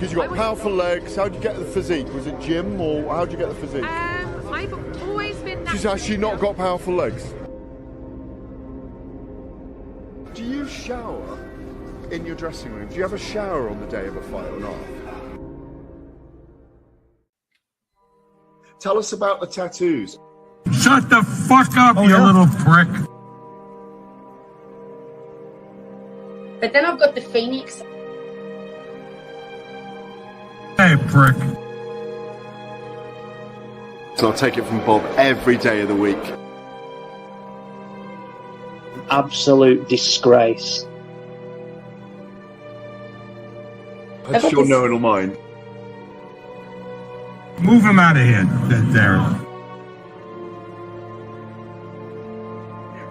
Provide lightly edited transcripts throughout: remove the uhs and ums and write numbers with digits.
Because you got powerful legs. How did you get the physique? Was it gym or how did you get the physique? I've always been. She's actually not got powerful legs. Do you shower in your dressing room? Do you have a shower on the day of a fight or not? Tell us about the tattoos. Shut the fuck up, you little prick. But then I've got the Phoenix. Hey, prick. So I'll take it from Bob every day of the week. Absolute disgrace. That's your knowing mind. Move him out of here, there.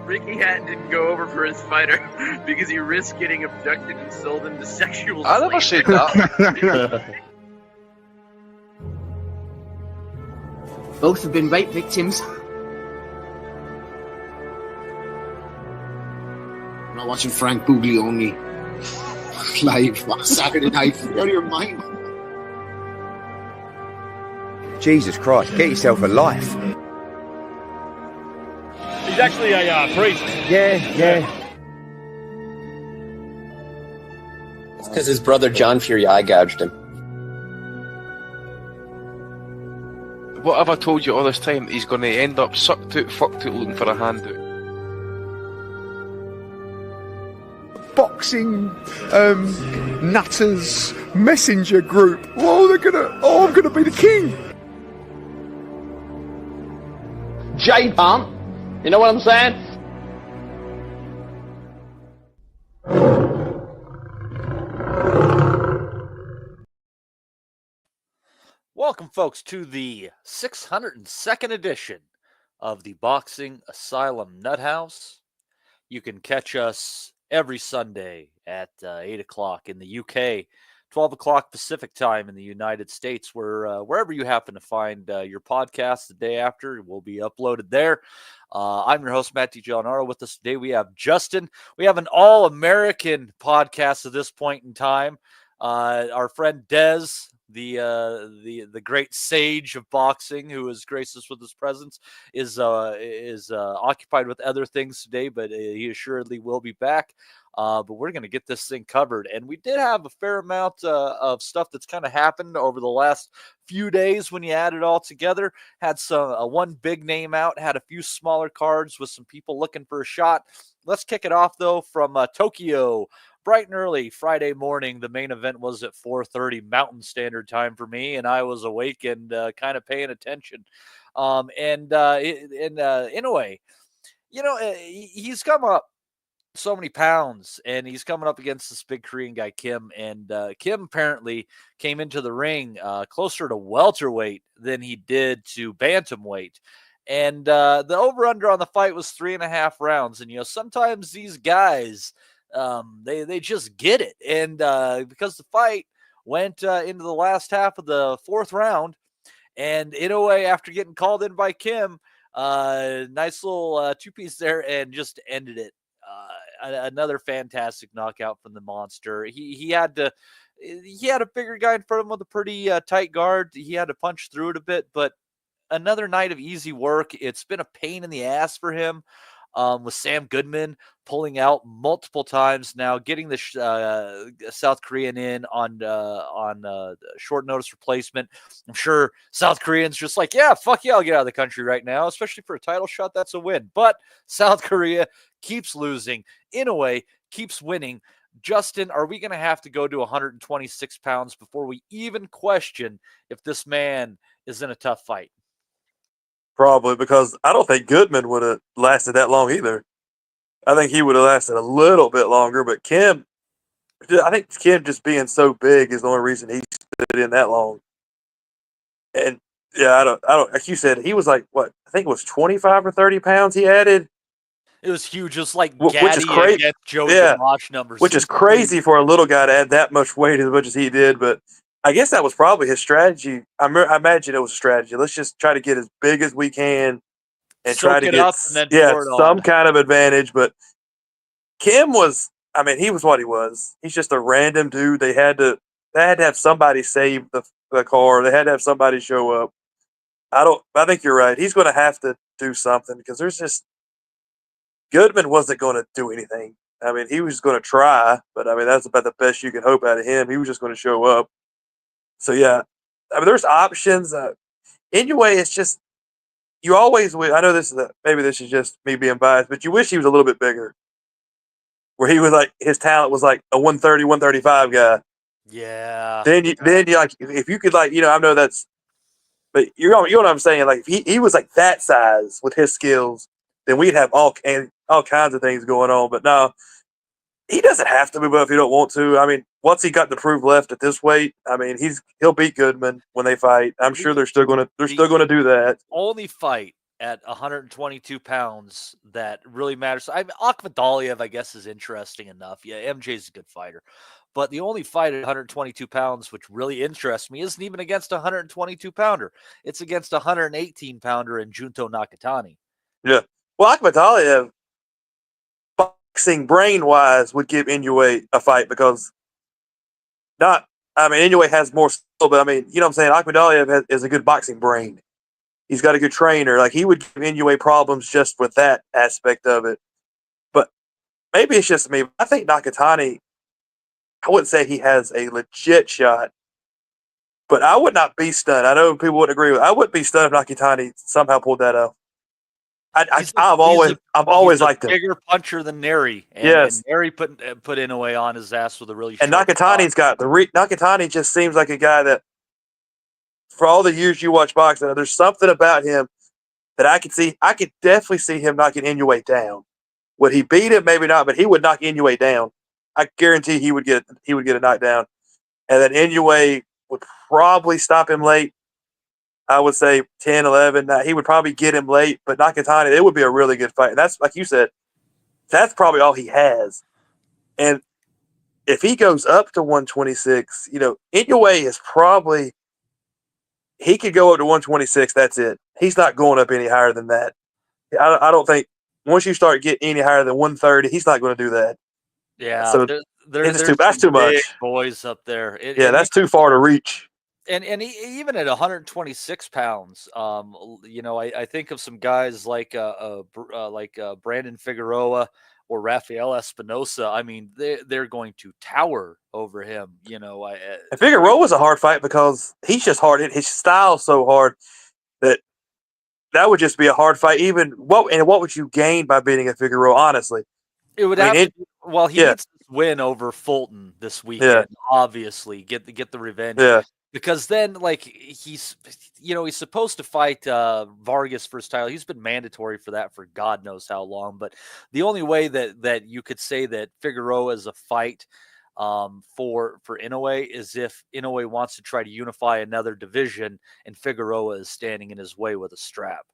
Ricky Hatton didn't go over for his fighter because he risked getting abducted and sold into sexual I never said that. Both have been rape victims. I'm not watching Frank Buglioni live on Saturday night. You're out of your mind. Jesus Christ, get yourself a life. He's actually a priest. Yeah. It's because his brother John Fury eye gouged him. What have I told you all this time? He's going to end up sucked out, fucked out, looking for a handout. Boxing nutters messenger group. I'm gonna be the king. J-Pump. You know what I'm saying? Welcome, folks, to the 602nd edition of the Boxing Asylum Nuthouse. You can catch us every Sunday at 8 o'clock in the UK, 12 o'clock Pacific time in the United States, wherever you happen to find your podcast the day after, it will be uploaded there. I'm your host, Matt DiGianaro. With us today, we have Justin. We have an all-American podcast at this point in time. Our friend Dez, the great sage of boxing, who has graced us with his presence, is occupied with other things today, but he assuredly will be back. But we're going to get this thing covered, and we did have a fair amount of stuff that's kind of happened over the last few days. When you add it all together, had one big name out, had a few smaller cards with some people looking for a shot. Let's kick it off though from Tokyo. Bright and early Friday morning, the main event was at 4:30 Mountain Standard Time for me, and I was awake and kind of paying attention. In a way, he's come up so many pounds, and he's coming up against this big Korean guy, Kim. And Kim apparently came into the ring closer to welterweight than he did to bantamweight. And the over-under on the fight was 3.5 rounds. And, sometimes these guys, they just get it. And because the fight went into the last half of the fourth round, and in a way, after getting called in by Kim, nice little two-piece there, and just ended it. Another fantastic knockout from the monster. He had a bigger guy in front of him with a pretty tight guard. He had to punch through it a bit, but another night of easy work. It's been a pain in the ass for him. With Sam Goodman pulling out multiple times now, getting the South Korean in on short notice replacement. I'm sure South Koreans just like, yeah, fuck yeah, I'll get out of the country right now, especially for a title shot. That's a win. But South Korea keeps losing, in a way, keeps winning. Justin, are we going to have to go to 126 pounds before we even question if this man is in a tough fight? Probably, because I don't think Goodman would have lasted that long either. I think he would have lasted a little bit longer, but I think Kim just being so big is the only reason he stood in that long. And yeah, I don't, like you said, he was like, what, I think it was 25 or 30 pounds he added. It was huge, just like which is crazy. Against Joe Dimash numbers. Which is crazy for a little guy to add that much weight as much as he did, but I guess that was probably his strategy. I imagine it was a strategy. Let's just try to get as big as we can and try to get some kind of advantage. But Kim was, he was what he was. He's just a random dude. They had to they had to have somebody save the car. They had to have somebody show up. I think you're right. He's going to have to do something because there's just Goodman wasn't going to do anything. I mean, he was going to try, but I mean that's about the best you can hope out of him. He was just going to show up. So yeah, I mean there's options. Anyway, it's just you always wish. I know maybe this is just me being biased, but you wish he was a little bit bigger, where he was like his talent was like a 130, 135 guy. Yeah. Then you like if you could like I know that's, but you know what I'm saying. Like if he was like that size with his skills, then we'd have all kinds of things going on. But no, he doesn't have to move up if he don't want to. I mean, what's he got to prove left at this weight? I mean, he'll beat Goodman when they fight. I'm sure they're still gonna do that. Only fight at 122 pounds that really matters. I mean, Akhmadaliev, I guess, is interesting enough. Yeah, MJ's a good fighter. But the only fight at 122 pounds, which really interests me, isn't even against a 122-pounder. It's against a 118-pounder in Junto Nakatani. Yeah. Well, Akhmadaliev, boxing brain-wise, would give Inoue a fight because Inoue has more skill, but I mean, you know what I'm saying? Akhmadaliev is a good boxing brain. He's got a good trainer. Like, he would give Inoue problems just with that aspect of it. But maybe it's just me. I think Nakatani, I wouldn't say he has a legit shot, but I would not be stunned. I know people wouldn't agree with it. I wouldn't be stunned if Nakatani somehow pulled that off. I've always liked him. Bigger puncher than Neri. Yes. And Neri put Inoue on his ass with a really and short Nakatani's got Nakatani just seems like a guy that, for all the years you watch boxing, there's something about him that I could definitely see him knocking Inoue down. Would he beat him? Maybe not, but he would knock Inoue down. I guarantee he would get a knockdown, and then Inoue would probably stop him late. I would say 10, 11. He would probably get him late, but Nakatani, it would be a really good fight. And that's, like you said, that's probably all he has. And if he goes up to 126, Inoue is probably, he could go up to 126. That's it. He's not going up any higher than that. I don't think once you start getting any higher than 130, he's not going to do that. Yeah, so there's that's too much. Boys up there. That's too far to reach. And even at 126 pounds, I think of some guys like Brandon Figueroa or Rafael Espinosa. I mean, they're going to tower over him. And Figueroa was a hard fight because he's just hard. His style's so hard that would just be a hard fight. What would you gain by beating a Figueroa? Honestly, it would he needs to win over Fulton this weekend. Yeah. Obviously, get the revenge. Yeah. Because then, he's supposed to fight Vargas for his title. He's been mandatory for that for God knows how long. But the only way that you could say that Figueroa is a fight for Inoue is if Inoue wants to try to unify another division and Figueroa is standing in his way with a strap.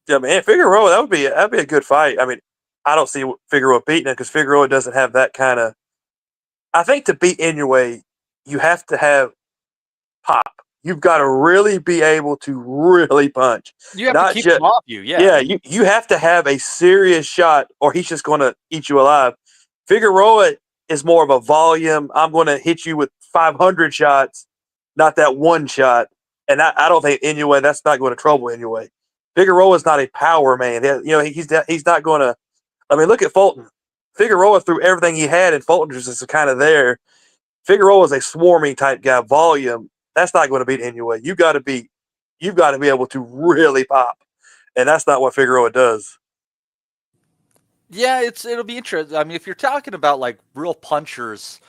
Yeah, man, Figueroa, that'd be a good fight. I mean, I don't see Figueroa beating him because Figueroa doesn't have that kind of. I think to beat Inoue, you have to have pop. You've got to really be able to really punch. You have to keep him off you. Yeah, you have to have a serious shot, or he's just going to eat you alive. Figueroa is more of a volume. I'm going to hit you with 500 shots, not that one shot. And I don't think Inoue, that's not going to trouble Inoue. Figueroa is not a power man. He's not going to. I mean, look at Fulton. Figueroa threw everything he had, and Fulton was just kind of there. Figueroa is a swarming type guy, volume. That's not going to beat Inoue. You've got to be able to really pop, and that's not what Figueroa does. Yeah, it'll be interesting. I mean, if you're talking about real punchers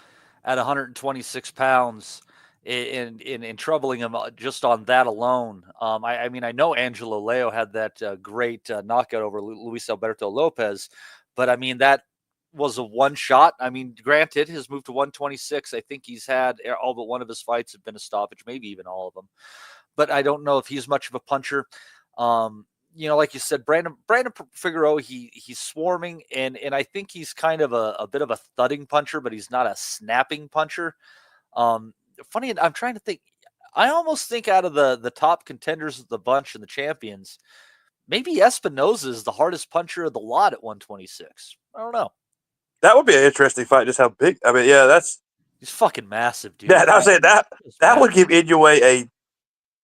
at 126 pounds in troubling him just on that alone, I mean, I know Angelo Leo had that great knockout over Luis Alberto Lopez, but I mean that was a one shot. I mean, granted, his move to 126, I think he's had all but one of his fights have been a stoppage, maybe even all of them. But I don't know if he's much of a puncher. Like you said, Brandon Figueroa, he's swarming, and I think he's kind of a bit of a thudding puncher, but he's not a snapping puncher. Funny, I'm trying to think. I almost think out of the top contenders of the bunch and the champions, maybe Espinosa is the hardest puncher of the lot at 126. I don't know. That would be an interesting fight, just how big. I mean, yeah, that's He's fucking massive, dude. That I said that would give Inoue a.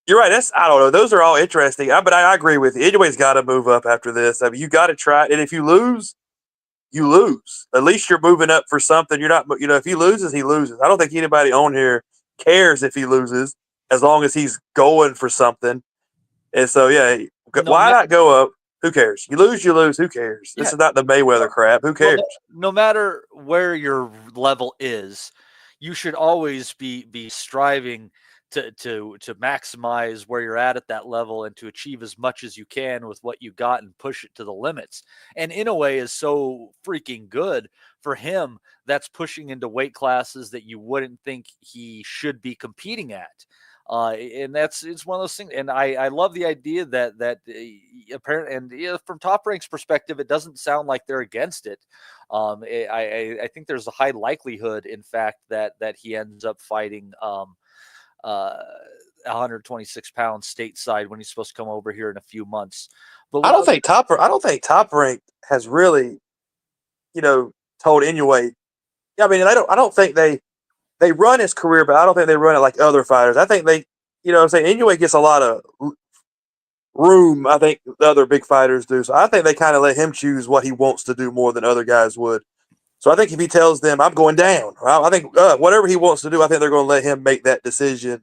You're right. I don't know. Those are all interesting. But I agree with you. Inoue's got to move up after this. I mean, you got to try. And if you lose, you lose. At least you're moving up for something. You're not. If he loses, he loses. I don't think anybody on here cares if he loses, as long as he's going for something. And so, yeah, why not go up? Who cares? You lose, you lose. Who cares? This is not the Mayweather crap. Who cares? No matter where your level is, you should always be striving to maximize where you're at that level and to achieve as much as you can with what you got and push it to the limits. And Inoue is so freaking good for him. That's pushing into weight classes that you wouldn't think he should be competing at. And it's one of those things. And I love the idea that apparently, and from Top Rank's perspective, it doesn't sound like they're against it. I think there's a high likelihood, in fact, that he ends up fighting 126 pounds stateside when he's supposed to come over here in a few months. But I don't think Top Rank has really, told Inoue. I mean, I don't think they run his career, but I don't think they run it like other fighters. I think they, I'm saying Inoue gets a lot of room. I think the other big fighters do. So I think they kind of let him choose what he wants to do more than other guys would. So I think if he tells them, I'm going down, I think whatever he wants to do, I think they're going to let him make that decision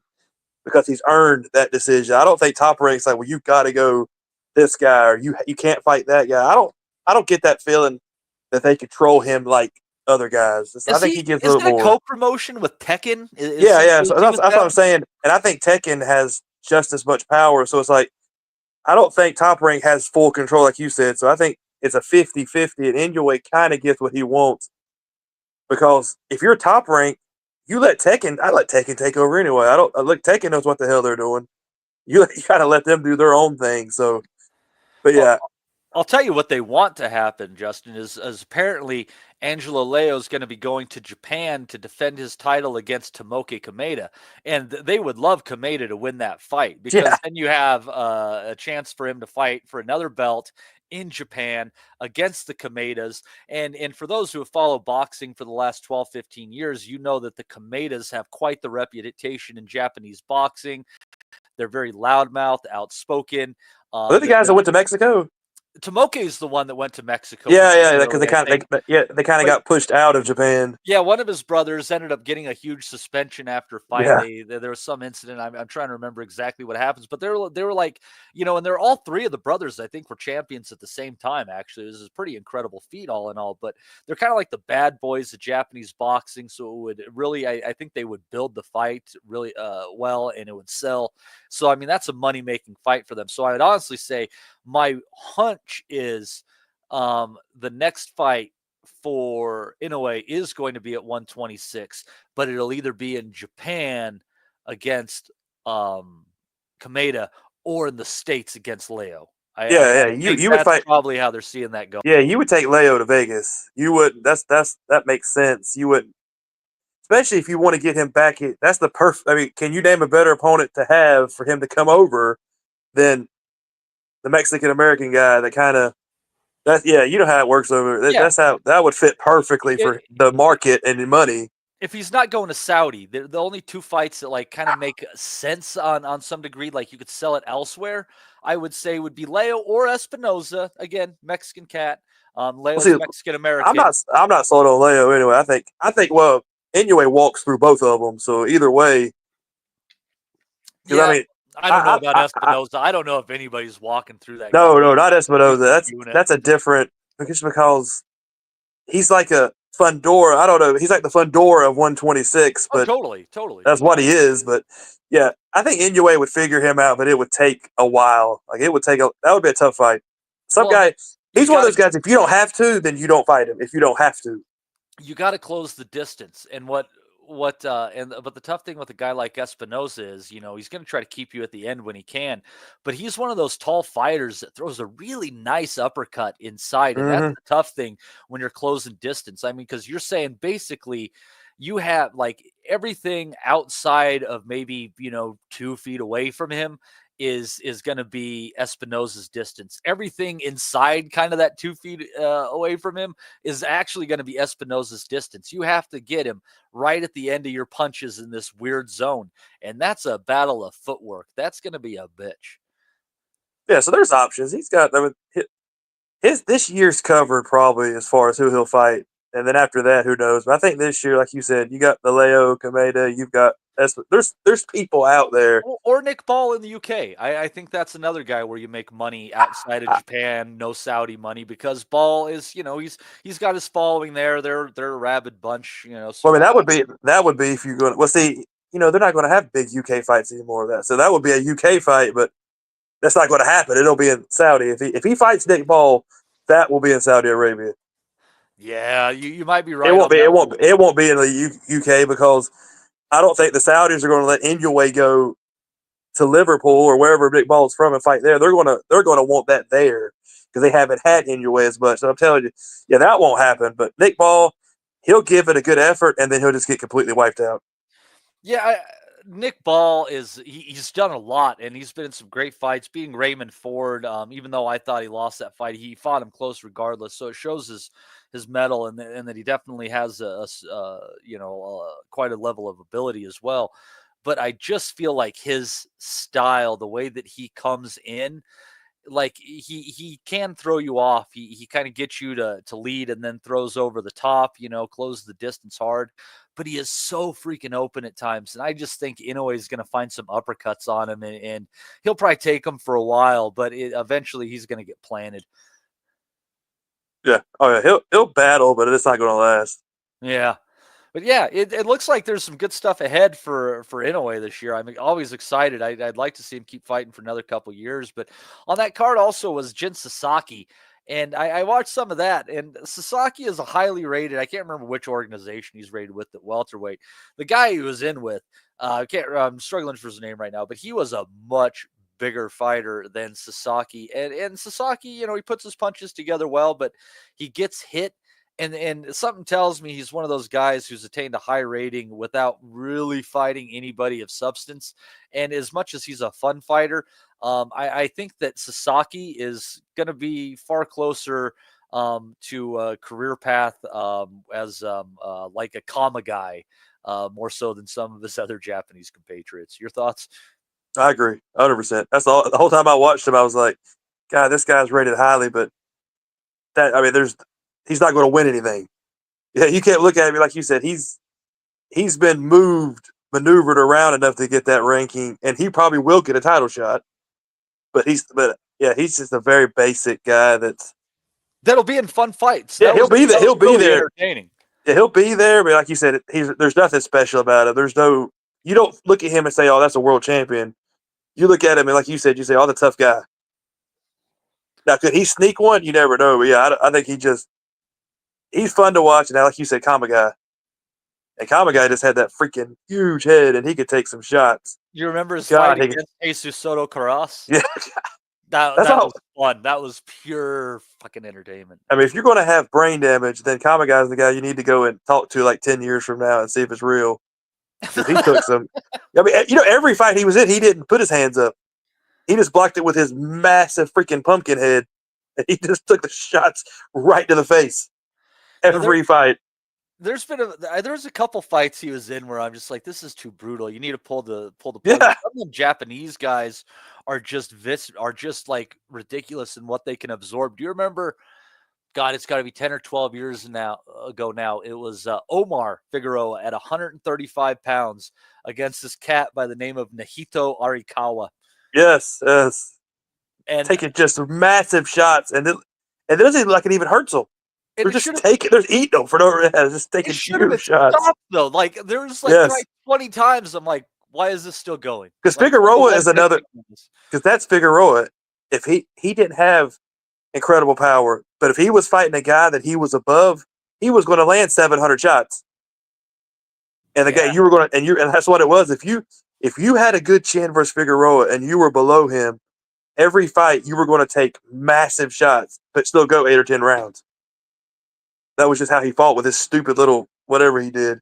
because he's earned that decision. I don't think Top Rank's like, well, you've got to go this guy or you can't fight that guy. I don't get that feeling that they control him like other guys. I think he gives a little more. Co-promotion with Tekken? Yeah. So that's what I'm saying. And I think Tekken has just as much power. So it's like, I don't think Top Rank has full control, like you said. So I think it's a 50-50, and Inoue kind of gets what he wants. Because if you're Top Rank, I let Tekken take over anyway. Tekken knows what the hell they're doing. You got to let them do their own thing. So, but yeah. I'll tell you what they want to happen, Justin, is apparently Angelo Leo is going to be going to Japan to defend his title against Tomoki Kameda. And they would love Kameda to win that fight because then you have a chance for him to fight for another belt in Japan against the Kamedas. And for those who have followed boxing for the last 12, 15 years, you know that the Kamedas have quite the reputation in Japanese boxing. They're very loudmouth, outspoken. They're the guys that went to Mexico. Tomoki is the one that went to Mexico. Because they kind of got pushed out of Japan. Yeah, one of his brothers ended up getting a huge suspension after fight. Yeah. There was some incident. I'm trying to remember exactly what happens, but they were like, and they're all three of the brothers, I think, were champions at the same time. Actually, this is a pretty incredible feat, all in all. But they're kind of like the bad boys of Japanese boxing. So it would really, I think, they would build the fight really well, and it would sell. So I mean, that's a money making fight for them. So I would honestly say my hunch is the next fight for Inoue is going to be at 126, but it'll either be in Japan against Kameda or in the States against Leo. You would fight. Probably how they're seeing that go. Yeah, you would take Leo to Vegas. You would. That makes sense. You would, especially if you want to get him back. That's the perfect. I mean, can you name a better opponent to have for him to come over than the Mexican American guy that kind of you know how it works over. That's how that would fit perfectly for the market and the money. If he's not going to Saudi, the only two fights that like kind of make sense on some degree, like you could sell it elsewhere, I would say would be Leo or Espinoza. Again, Mexican cat. Leo's Mexican American. I'm not sold on Leo anyway. I think Inoue walks through both of them. So either way, yeah. I mean, I don't know about Espinoza. I don't know if anybody's walking through that. No, not Espinoza. That's a different, just because he's like a Fundora. I don't know. He's like the Fundora of 126. But totally. That's what he is. But yeah, I think Inoue would figure him out, but it would take a while. Like that would be a tough fight. He's one of those guys. If you don't have to, then you don't fight him. If you don't have to, you got to close the distance. And but the tough thing with a guy like Espinoza is, he's going to try to keep you at the end when he can, but he's one of those tall fighters that throws a really nice uppercut inside. And that's the tough thing when you're closing distance. I mean, because you're saying basically you have like everything outside of maybe, 2 feet away from him is going to be Espinosa's distance. Everything inside kind of that 2 feet away from him is actually going to be Espinosa's distance. You have to get him right at the end of your punches in this weird zone. And that's a battle of footwork. That's going to be a bitch. Yeah, so there's options. He's got this year's covered probably as far as who he'll fight. And then after that, who knows? But I think this year, like you said, you got the Leo Kameda, you've got there's people out there. Or Nick Ball in the UK. I think that's another guy where you make money outside of Japan, no Saudi money, because Ball is, he's got his following there. They're a rabid bunch, So Well, I mean, that would be if you're going to, well, see, they're not going to have big UK fights anymore of that. So that would be a UK fight, but that's not going to happen. It'll be in Saudi. If he fights Nick Ball, that will be in Saudi Arabia. Yeah, you might be right. It won't be in the UK because I don't think the Saudis are going to let Inoue go to Liverpool or wherever Nick Ball's from and fight there. They're going to want that there because they haven't had Inoue as much. So I'm telling you, yeah, that won't happen. But Nick Ball, he'll give it a good effort and then he'll just get completely wiped out. Yeah, Nick Ball he's done a lot, and he's been in some great fights, beating Raymond Ford. Even though I thought he lost that fight, he fought him close regardless. So it shows his mettle and that he definitely has quite a level of ability as well. But I just feel like his style, the way that he comes in, like he can throw you off. He kind of gets you to lead and then throws over the top, close the distance hard. But he is so freaking open at times. And I just think Inoue is going to find some uppercuts on him and he'll probably take him for a while, but eventually he's going to get planted. Yeah. Oh yeah. He'll battle, but it's not going to last. Yeah. But yeah, it looks like there's some good stuff ahead for Inoue this year. I'm always excited. I'd like to see him keep fighting for another couple years. But on that card also was Jin Sasaki. And I watched some of that. And Sasaki is a highly rated, I can't remember which organization he's rated with at welterweight. The guy he was in with, I'm struggling for his name right now, but he was a much bigger fighter than Sasaki. And Sasaki, he puts his punches together well, but he gets hit. And something tells me he's one of those guys who's attained a high rating without really fighting anybody of substance. And as much as he's a fun fighter, I think that Sasaki is going to be far closer to a career path as like a Kama guy, more so than some of his other Japanese compatriots. Your thoughts? I agree, 100%. That's the whole time I watched him. I was like, God, this guy's rated highly, but he's not going to win anything. Yeah, you can't look at him like you said. He's been maneuvered around enough to get that ranking, and he probably will get a title shot. But he's just a very basic guy that'll be in fun fights. Yeah, he'll be there. He'll be there. Entertaining. Yeah, he'll be there. But like you said, there's nothing special about him. You don't look at him and say, "Oh, that's a world champion." You look at him and, like you said, you say, "Oh, the tough guy." Now, could he sneak one? You never know. But yeah, I think he's fun to watch. And now, like you said, Kama guy. And Kama guy just had that freaking huge head, and he could take some shots. You remember his fight against Jesus Soto Caras? Yeah. That was fun. That was pure fucking entertainment. I mean, if you're going to have brain damage, then Kama guy's the guy you need to go and talk to like 10 years from now and see if it's real. Because he took some. I mean, every fight he was in, he didn't put his hands up. He just blocked it with his massive freaking pumpkin head. And he just took the shots right to the face. Every fight. There's a couple fights he was in where I'm just like, this is too brutal. You need to pull the plug. Yeah. Some of them Japanese guys are just like ridiculous in what they can absorb. Do you remember? God, it's got to be 10 or 12 years ago now. It was Omar Figueroa at 135 pounds against this cat by the name of Nahito Arikawa. Yes. And taking just massive shots, and it doesn't like it even hurts them. They're just eating them for no reason. Just taking huge shots. Though, like there's like 20 times. I'm like, why is this still going? Because Figueroa is another. Because that's Figueroa. If he didn't have incredible power, but if he was fighting a guy that he was above, he was going to land 700 shots. And the guy you were going to, and that's what it was. If you had a good chin versus Figueroa and you were below him, every fight you were going to take massive shots, but still go 8 or 10 rounds. That was just how he fought with his stupid little whatever he did.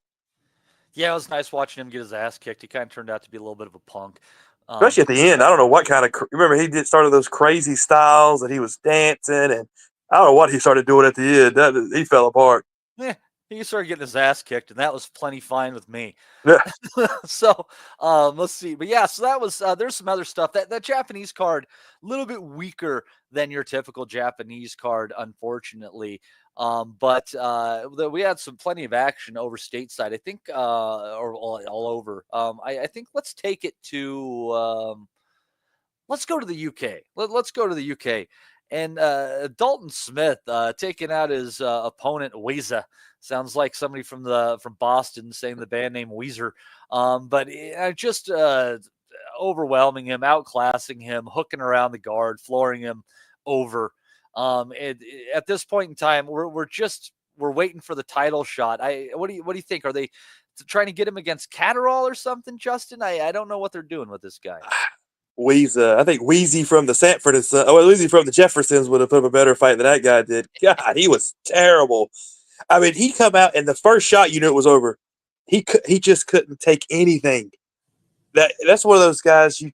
Yeah, it was nice watching him get his ass kicked. He kind of turned out to be a little bit of a punk. Especially at the end. I don't know what kind of – remember he started those crazy styles that he was dancing, and I don't know what he started doing at the end. He fell apart. Yeah, he started getting his ass kicked, and that was plenty fine with me. Yeah. So let's see. But yeah, so that was there's some other stuff. That Japanese card, a little bit weaker than your typical Japanese card, unfortunately. But we had plenty of action over stateside, I think, or all over. I think let's take it to let's go to the UK. Let's go to the UK. And Dalton Smith taking out his opponent Weezer. Sounds like somebody from Boston saying the band name Weezer. But just overwhelming him, outclassing him, hooking around the guard, flooring him over. At this point in time, we're waiting for the title shot. What do you think? Are they trying to get him against Catterall or something, Justin? I don't know what they're doing with this guy. I think Wheezy from the Sanford and Son. Wheezy from the Jeffersons would have put up a better fight than that guy did. God, he was terrible. I mean, he come out and the first shot, you knew it was over. He just couldn't take anything. That's one of those guys you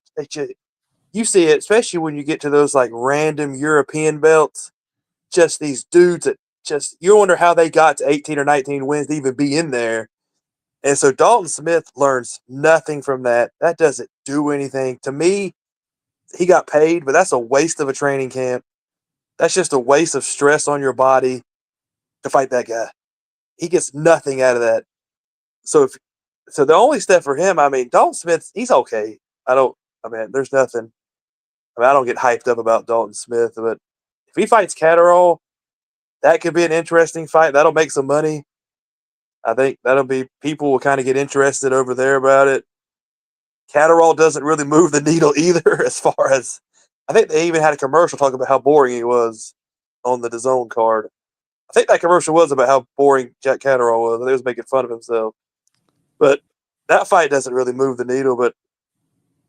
see it, especially when you get to those like random European belts. Just these dudes that you wonder how they got to 18 or 19 wins to even be in there. And so Dalton Smith learns nothing from that. That doesn't do anything. To me, he got paid, but that's a waste of a training camp. That's just a waste of stress on your body to fight that guy. He gets nothing out of that. So the only step for him, I mean, Dalton Smith, he's okay. There's nothing. I don't get hyped up about Dalton Smith, but if he fights Catterall, that could be an interesting fight. That'll make some money. I think people will kind of get interested over there about it. Catterall doesn't really move the needle either, as far as I think they even had a commercial talking about how boring he was on the DAZN card. I think that commercial was about how boring Jack Catterall was. They was making fun of himself. But that fight doesn't really move the needle. But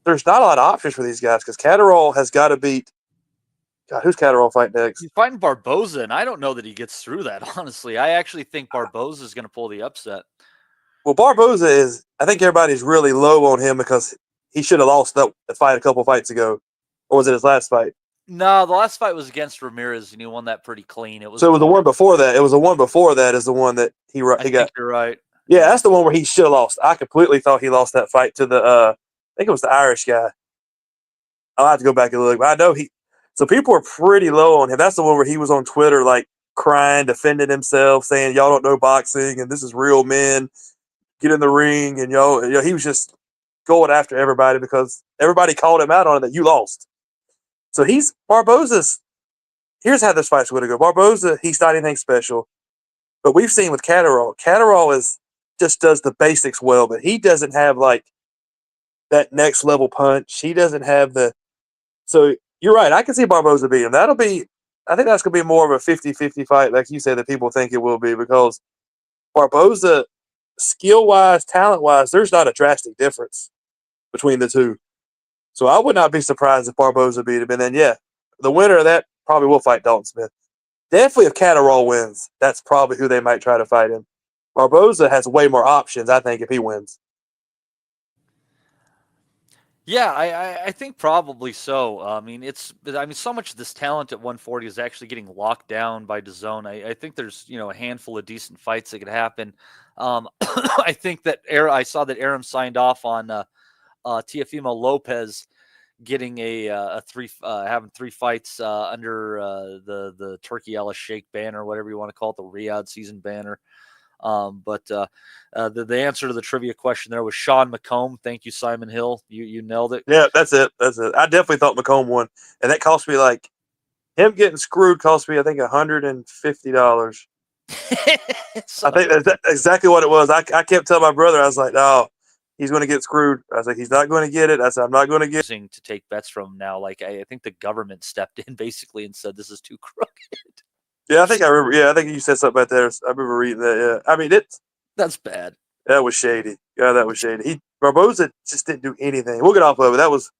there's not a lot of options for these guys because Catterall has got to beat. God, who's Catterall fight next? He's fighting Barboza, and I don't know that he gets through that, honestly. I actually think Barboza is going to pull the upset. Well, Barboza is – I think everybody's really low on him because he should have lost that fight a couple fights ago. Or was it his last fight? No, the last fight was against Ramirez, and he won that pretty clean. So it was the one before that. It was the one before that is the one that he got. I think you're right. Yeah, that's the one where he should have lost. I completely thought he lost that fight to the I think it was the Irish guy. I'll have to go back and look. But I know so people were pretty low on him. That's the one where he was on Twitter like crying, defending himself, saying, y'all don't know boxing and this is real men. Get in the ring. And he was just going after everybody because everybody called him out on it that you lost. So Barboza's – here's how this fight's going to go. Barboza, he's not anything special. But we've seen with Catterall just does the basics well, but he doesn't have like that next level punch. He doesn't have so you're right. I can see Barboza beat him. I think that's going to be more of a 50-50 fight, like you said, that people think it will be because Barboza, skill-wise, talent-wise, there's not a drastic difference between the two. So I would not be surprised if Barboza beat him. And then, yeah, the winner of that probably will fight Dalton Smith. Definitely if Catterall wins, that's probably who they might try to fight him. Barboza has way more options, I think, if he wins. Yeah, I think probably so. So much of this talent at 140 is actually getting locked down by DAZN. I think there's a handful of decent fights that could happen. I think that I saw that Aram signed off on Teofimo Lopez getting having 3 fights under the Turkey Al Sheikh banner, whatever you want to call it, the Riyadh season banner. But the answer to the trivia question there was Sean McComb. Thank you, Simon Hill. You nailed it. Yeah, that's it. I definitely thought McComb won, and that cost me him getting screwed cost me I think $150. I think that's exactly what it was. I kept telling my brother, I was like, "No, he's going to get screwed." I was like, "He's not going to get it." I said, "I'm not going to get." To take bets from him now, I think the government stepped in basically and said this is too crooked. Yeah, I think I remember. Yeah, I think you said something about that. I remember reading that. Yeah, I mean that's bad. That was shady. Yeah, that was shady. Barboza just didn't do anything. We'll get off of it. That was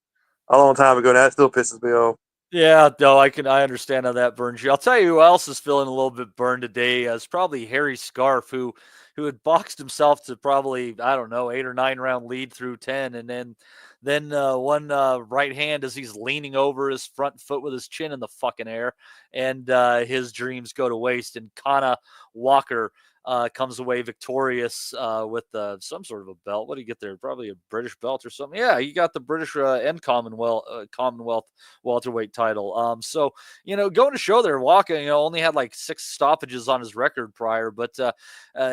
a long time ago. Now it still pisses me off. Yeah, no, I understand how that burns you. I'll tell you who else is feeling a little bit burned today. It's probably Harry Scarf, who who had boxed himself to probably, I don't know, 8 or 9 round lead through 10. And then one right hand as he's leaning over his front foot with his chin in the fucking air, and his dreams go to waste. And Kana Walker comes away victorious with some sort of a belt. What do you get there? Probably a British belt or something. Yeah, he got the British and Commonwealth welterweight title. So, going to show there, Walker, only had like 6 stoppages on his record prior, but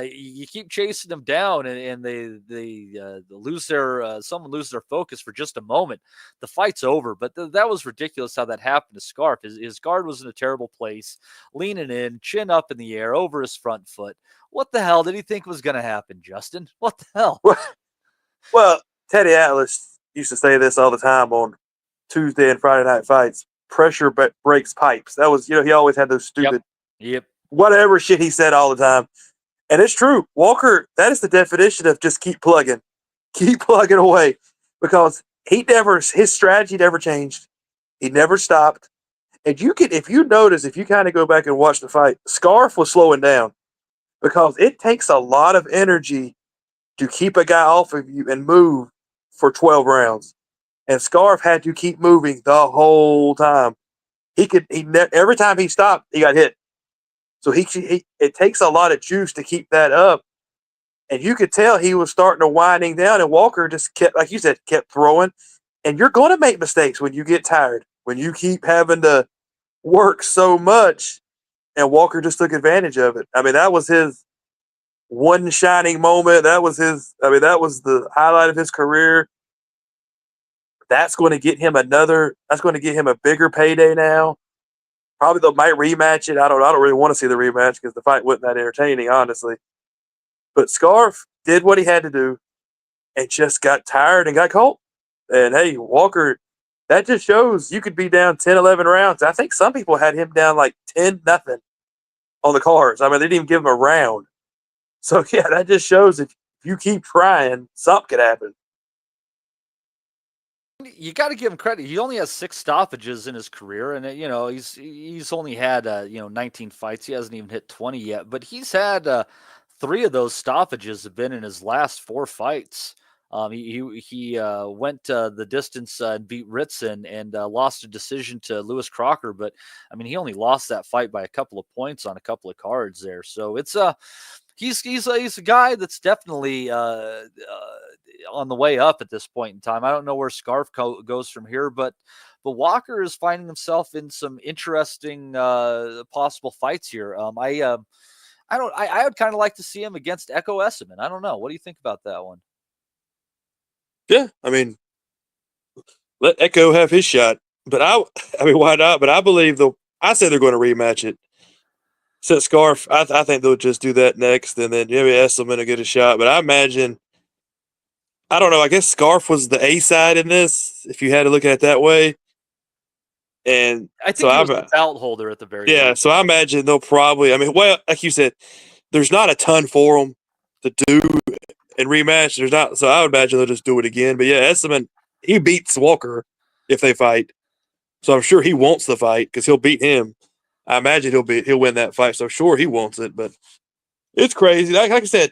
you keep chasing them down, and they lose someone loses their focus for just a moment. The fight's over, but that was ridiculous how that happened to Scarf. His guard was in a terrible place, leaning in, chin up in the air, over his front foot. What the hell did he think was going to happen, Justin? What the hell? Well, Teddy Atlas used to say this all the time on Tuesday and Friday night fights. Pressure breaks pipes. That was, he always had those stupid, whatever shit he said all the time. And it's true. Walker, that is the definition of just keep plugging away, because his strategy never changed. He never stopped. And if you notice, if you kind of go back and watch the fight, Scarf was slowing down, because it takes a lot of energy to keep a guy off of you and move for 12 rounds. And Scarf had to keep moving the whole time. Every time he stopped, he got hit. So it takes a lot of juice to keep that up. And you could tell he was starting to winding down, and Walker just kept, like you said, kept throwing. And you're going to make mistakes when you get tired, when you keep having to work so much. And Walker just took advantage of it. I mean, that was his one shining moment. That was the highlight of his career. That's going to get him a bigger payday now. Probably they might rematch it. I don't really want to see the rematch because the fight wasn't that entertaining, honestly. But Scarf did what he had to do and just got tired and got caught. And hey, Walker, that just shows you could be down 10, 11 rounds. I think some people had him down like 10-0 on the cards. I mean, they didn't even give him a round. So yeah, that just shows if you keep trying, something could happen. You got to give him credit. He only has 6 stoppages in his career, and he's only had 19 fights. He hasn't even hit 20 yet, but he's had 3 of those stoppages have been in his last 4 fights. He went the distance and beat Ritson and lost a decision to Lewis Crocker, but I mean, he only lost that fight by a couple of points on a couple of cards there. So it's he's a guy that's definitely on the way up at this point in time. I don't know where Scarf goes from here, but Walker is finding himself in some interesting possible fights here. I would kind of like to see him against Echo Esserman. I don't know. What do you think about that one? Yeah, I mean, let Echo have his shot. But I mean, why not? But I believe I say they're going to rematch it. Since Scarf, I think they'll just do that next, and then maybe Esselman will get a shot. But I imagine, I don't know, I guess Scarf was the A side in this, if you had to look at it that way. And I think he was the belt holder at the very least. So I imagine they'll probably, like you said, there's not a ton for them to do and rematch. There's not, so I would imagine they'll just do it again. But yeah, Esselman, he beats Walker if they fight. So I'm sure he wants the fight because he'll beat him. I imagine he'll win that fight. So sure he wants it, but it's crazy. Like I said,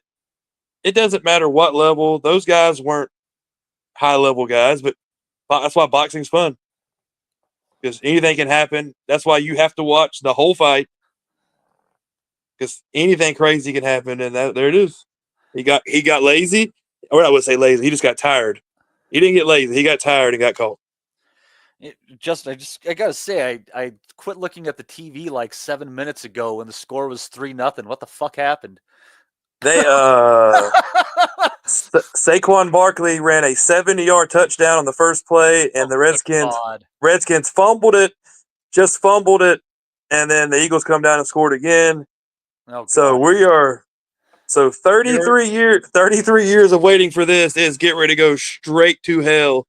it doesn't matter what level. Those guys weren't high level guys, but that's why boxing's fun. Because anything can happen. That's why you have to watch the whole fight. Because anything crazy can happen, and there it is. He got lazy, or I would say lazy. He just got tired. He didn't get lazy. He got tired and got caught. I gotta say, I quit looking at the TV like 7 minutes ago when the score was 3-0. What the fuck happened? They Saquon Barkley ran a 70-yard touchdown on the first play, and the Redskins fumbled it, and then the Eagles come down and scored again. Oh, so 33 years of waiting for this is get ready to go straight to hell.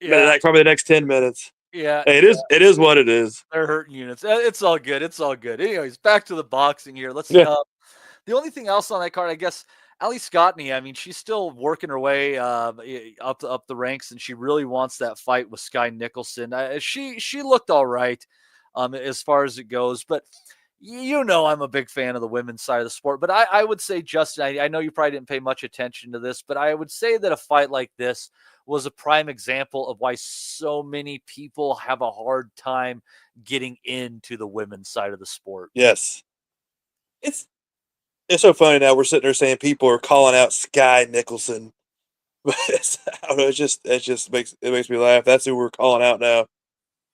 Yeah, like probably the next 10 minutes. Yeah, hey, it is what it is. They're hurting units. It's all good. Anyways, back to the boxing here. Let's. The only thing else on that card, I guess, Ali Scottney. I mean, she's still working her way up the ranks, and she really wants that fight with Sky Nicholson. She looked all right, as far as it goes, but you know I'm a big fan of the women's side of the sport, but I would say, Justin, I know you probably didn't pay much attention to this, but I would say that a fight like this was a prime example of why so many people have a hard time getting into the women's side of the sport. Yes. It's so funny now. We're sitting there saying people are calling out Sky Nicholson. But I don't know, it just makes me laugh. That's who we're calling out now.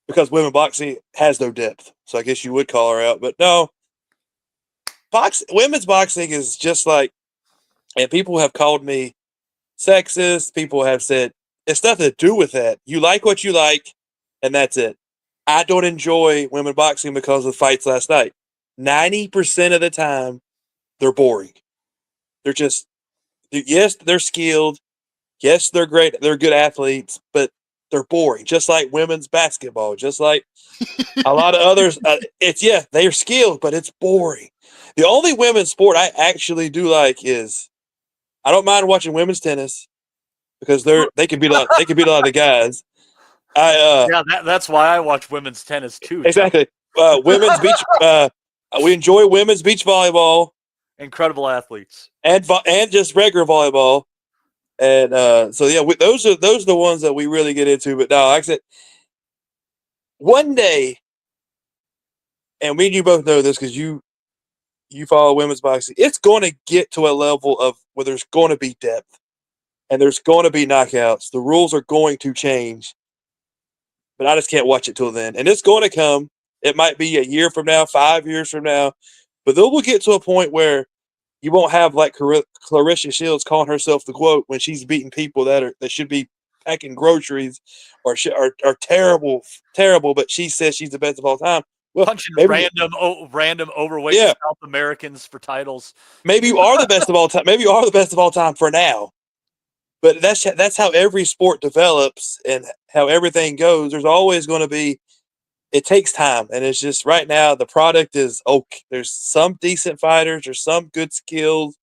Because women boxing has no depth. So I guess you would call her out. But no. Women's boxing is just like, and people have called me sexist. People have said it's nothing to do with that. You like what you like, and that's it. I don't enjoy women boxing because of the fights last night. 90% of the time, they're boring. They're just, yes, they're skilled. Yes, they're great. They're good athletes, but they're boring. Just like women's basketball, just like a lot of others. They're skilled, but it's boring. The only women's sport I actually do like is, I don't mind watching women's tennis because they can beat a lot of the guys. That's why I watch women's tennis too. Exactly. Women's beach. We enjoy women's beach volleyball. Incredible athletes, and just regular volleyball. And those are the ones that we really get into. But no, like I said, one day, and me and you both know this because you follow women's boxing, it's going to get to a level of where there's going to be depth and there's going to be knockouts. The rules are going to change, but I just can't watch it till then. And it's going to come. It might be a year from now, 5 years from now, but then we'll get to a point where you won't have like Clarissa Shields calling herself the GOAT when she's beating people that should be packing groceries or are terrible, but she says she's the best of all time. Well, punching random overweight South Americans for titles. Maybe you are the best of all time. Maybe you are the best of all time for now. But that's how every sport develops and how everything goes. There's always going to be. It takes time, and it's just right now the product is okay. There's some decent fighters, there's some good skills,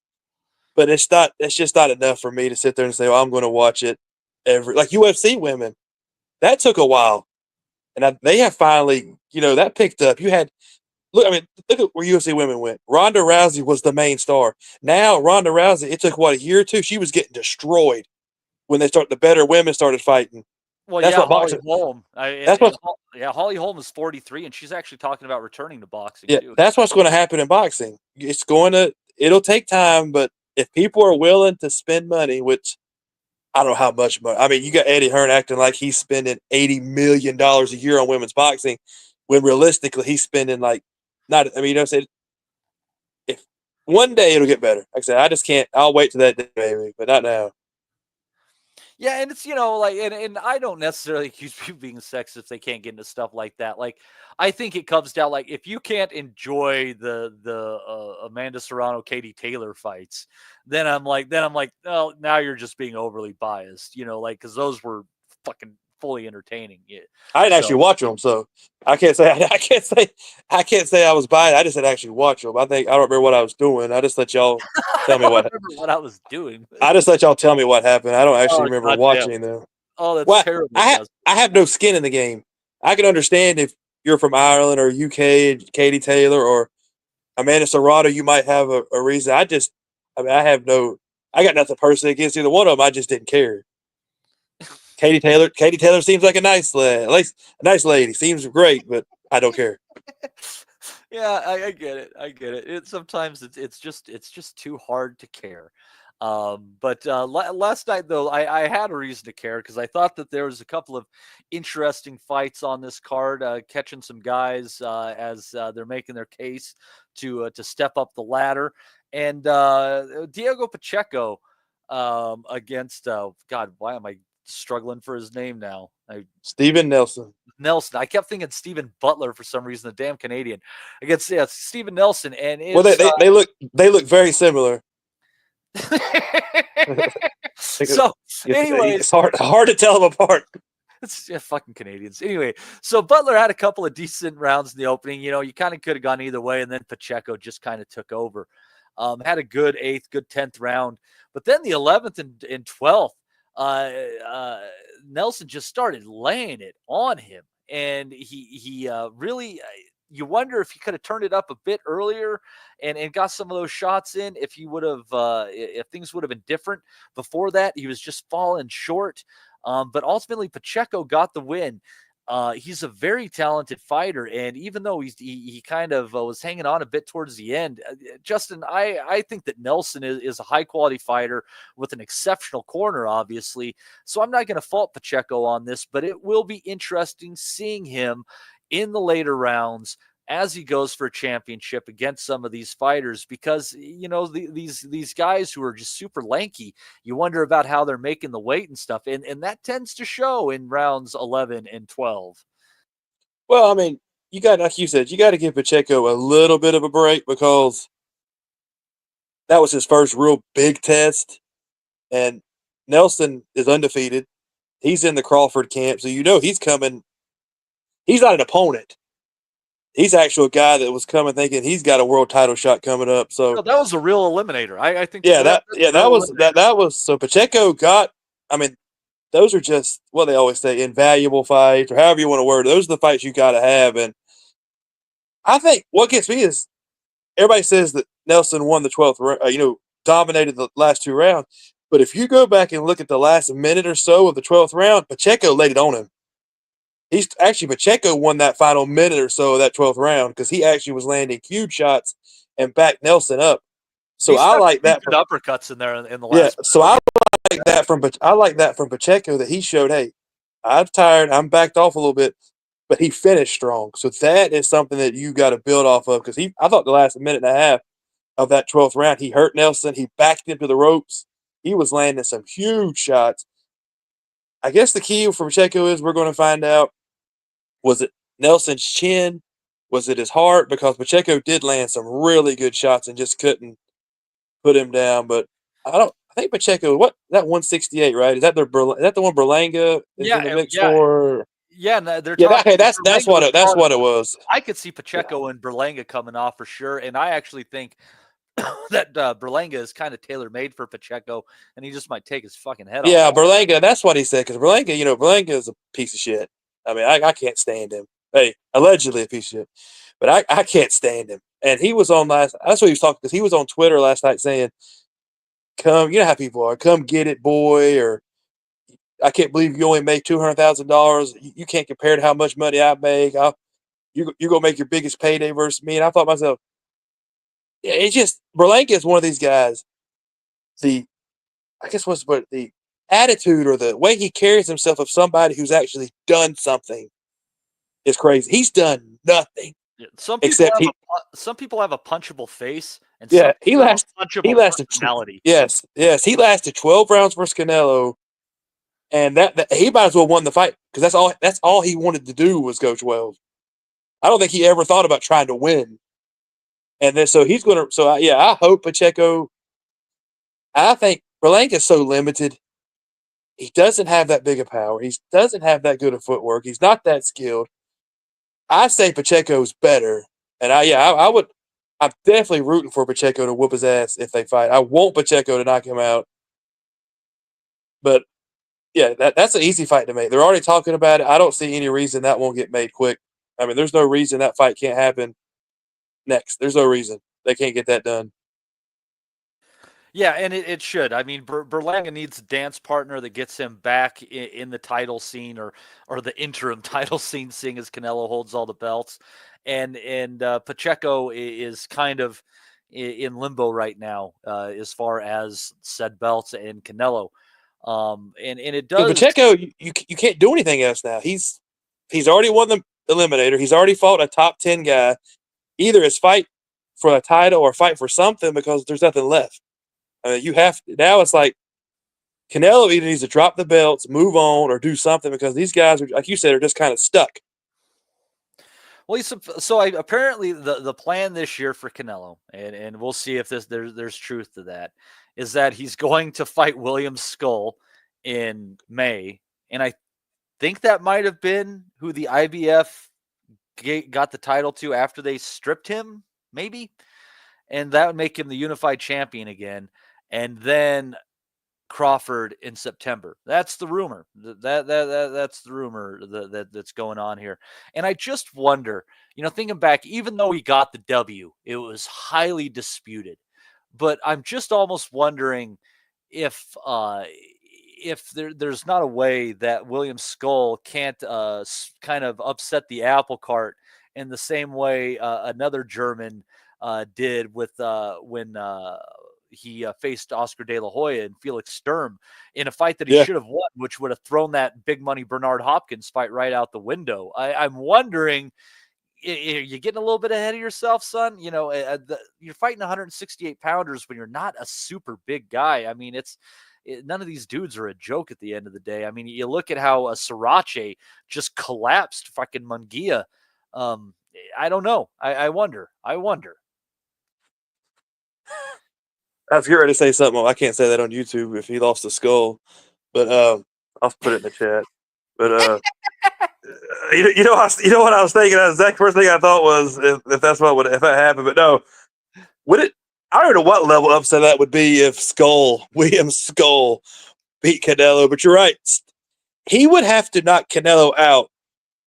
but it's just not enough for me to sit there and say, "Well, I'm going to watch it like UFC women." That took a while, and they have finally, that picked up. Look at where UFC women went. Ronda Rousey was the main star. Now Ronda Rousey, it took a year or two. She was getting destroyed when the better women started fighting. Well, that's what Holly boxing. Holm. Holly Holm is 43, and she's actually talking about returning to boxing too. That's what's going to happen in boxing. It'll take time, but if people are willing to spend money, which I don't know how much money. I mean, you got Eddie Hearn acting like he's spending $80 million a year on women's boxing, when realistically he's spending like not. I mean, if one day it'll get better. Like I said, I just can't. I'll wait till that day, maybe, but not now. Yeah, and it's and I don't necessarily accuse people being sexist if they can't get into stuff like that. Like, I think it comes down if you can't enjoy the Amanda Serrano Katie Taylor fights, then I'm like, oh, now you're just being overly biased, because those were fucking fully entertaining. I didn't actually watch them, so I can't say I was biased. I just didn't actually watch them. I don't remember what I was doing. I just let y'all tell me what. Remember what I was doing. I just let y'all tell me what happened. I don't actually remember watching them. Oh, that's terrible. I have no skin in the game. I can understand if you're from Ireland or UK, Katie Taylor or Amanda Serrano, you might have a reason. I got nothing personally against either one of them. I just didn't care. Katie Taylor seems like a nice lady. At least a nice lady. Seems great, but I don't care. Yeah, I get it. Sometimes it's just too hard to care. But last night though, I had a reason to care because I thought that there was a couple of interesting fights on this card, catching some guys as they're making their case to step up the ladder, and Diego Pacheco against God, why am I struggling for his name now? Steven Nelson. I kept thinking Stephen Butler for some reason, the damn Canadian. Against Steven Nelson, and they look very similar. So, anyways, it's hard to tell them apart. It's fucking Canadians. Anyway, so Butler had a couple of decent rounds in the opening. You kind of could have gone either way, and then Pacheco just kind of took over. Had a good 8th, good 10th round, but then the 11th and 12th. Nelson just started laying it on him, and he really you wonder if he could have turned it up a bit earlier and got some of those shots in. If he would have, if things would have been different before that, he was just falling short. But ultimately, Pacheco got the win. He's a very talented fighter, and even though he kind of was hanging on a bit towards the end, Justin, I think that Nelson is a high-quality fighter with an exceptional corner, obviously, so I'm not going to fault Pacheco on this, but it will be interesting seeing him in the later rounds as he goes for a championship against some of these fighters, because these guys who are just super lanky, you wonder about how they're making the weight and stuff, and that tends to show in rounds 11 and 12. Well, I mean, you got, like you said, you got to give Pacheco a little bit of a break because that was his first real big test, and Nelson is undefeated. He's in the Crawford camp, so he's coming. He's not an opponent. He's actually a guy that was coming thinking he's got a world title shot coming up. So that was a real eliminator. I think. That was so Pacheco got. I mean, those are just what they always say, invaluable fights, or however you want to word it. Those are the fights you got to have. And I think what gets me is everybody says that Nelson won the 12th, dominated the last 2 rounds. But if you go back and look at the last minute or so of the 12th round, Pacheco laid it on him. Pacheco won that final minute or so of that 12th round because he actually was landing huge shots and backed Nelson up. So I like that. Uppercuts in there in the last. Yeah. So I like that from Pacheco that he showed, hey, I'm tired. I'm backed off a little bit, but he finished strong. So that is something that you got to build off of because I thought the last minute and a half of that 12th round, he hurt Nelson. He backed him to the ropes. He was landing some huge shots. I guess the key for Pacheco is we're going to find out, was it Nelson's chin? Was it his heart? Because Pacheco did land some really good shots and just couldn't put him down. But I think Pacheco, that 168, right? Is that the one Berlanga is in the mix for? Yeah, that's what it was. I could see Pacheco and Berlanga coming off for sure, and I actually think that Berlanga is kind of tailor-made for Pacheco, and he just might take his fucking head off. Yeah, Berlanga, that's what he said, because Berlanga is a piece of shit. I mean, I can't stand him. Hey, allegedly a piece of shit, but I can't stand him. And he was on that's what he was talking, because he was on Twitter last night saying, come, you know how people are, come get it, boy, or I can't believe you only make $200,000. You can't compare to how much money I make. You're going to make your biggest payday versus me. And I thought to myself, yeah, it's just, Berlanga is one of these guys, the attitude or the way he carries himself of somebody who's actually done something is crazy. He's done nothing. Yeah, some people have a punchable face, and he lasted personality. Yes, he lasted 12 rounds versus Canelo, and that he might as well won the fight because that's all he wanted to do was go 12. I don't think he ever thought about trying to win. And then so he's going to. So I hope Pacheco. I think Berlanga is so limited. He doesn't have that big of power. He doesn't have that good of footwork. He's not that skilled. I say Pacheco's better, and I would. I'm definitely rooting for Pacheco to whoop his ass if they fight. I want Pacheco to knock him out, but yeah, that's an easy fight to make. They're already talking about it. I don't see any reason that won't get made quick. I mean, there's no reason that fight can't happen next. There's no reason they can't get that done. Yeah, and it should. I mean, Berlanga needs a dance partner that gets him back in the title scene or the interim title scene, seeing as Canelo holds all the belts. And Pacheco is kind of in limbo right now as far as said belts and Canelo. And it does. But Pacheco, you can't do anything else now. He's already won the eliminator. He's already fought a top 10 guy. Either it's fight for a title or fight for something because there's nothing left. I mean, you have to, now it's like Canelo either needs to drop the belts, move on, or do something because these guys are, like you said, are just kind of stuck. Well, apparently the plan this year for Canelo, and we'll see if there's truth to that, is that he's going to fight William Skull in May, and I think that might have been who the IBF got the title to after they stripped him, maybe, and that would make him the unified champion again. And then Crawford in September. That's the rumor. That's the rumor that's going on here. And I just wonder, thinking back, even though he got the W, it was highly disputed. But I'm just almost wondering if there's not a way that William Skull can't kind of upset the apple cart in the same way another German did with when he faced Oscar De La Hoya and Felix Sturm in a fight that he should have won, which would have thrown that big money Bernard Hopkins fight right out the window. I'm wondering, you're getting a little bit ahead of yourself, son. You're fighting 168 pounders when you're not a super big guy. I mean, none of these dudes are a joke at the end of the day. I mean, you look at how Sriracha just collapsed fucking Munguia. I don't know. I wonder. I was getting ready to say something. I can't say that on YouTube if he lost the skull, but I'll put it in the chat. But you know what I was thinking? The exact first thing I thought was if that happened. But no, would it? I don't know what level upset that would be if William Skull beat Canelo. But you're right, he would have to knock Canelo out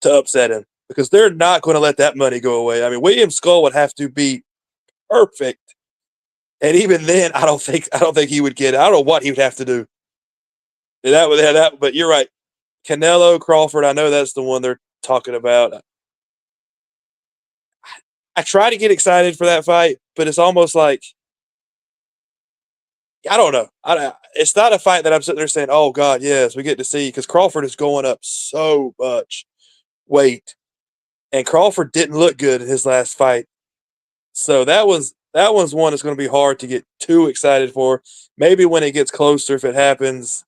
to upset him because they're not going to let that money go away. I mean, William Skull would have to be perfect. And even then, I don't think he would get it. I don't know what he would have to do. But you're right. Canelo, Crawford, I know that's the one they're talking about. I try to get excited for that fight, but it's almost like I don't know. It's not a fight that I'm sitting there saying, "Oh God, yes, we get to see," because Crawford is going up so much weight, and Crawford didn't look good in his last fight. So that one's one that's going to be hard to get too excited for. Maybe when it gets closer, if it happens,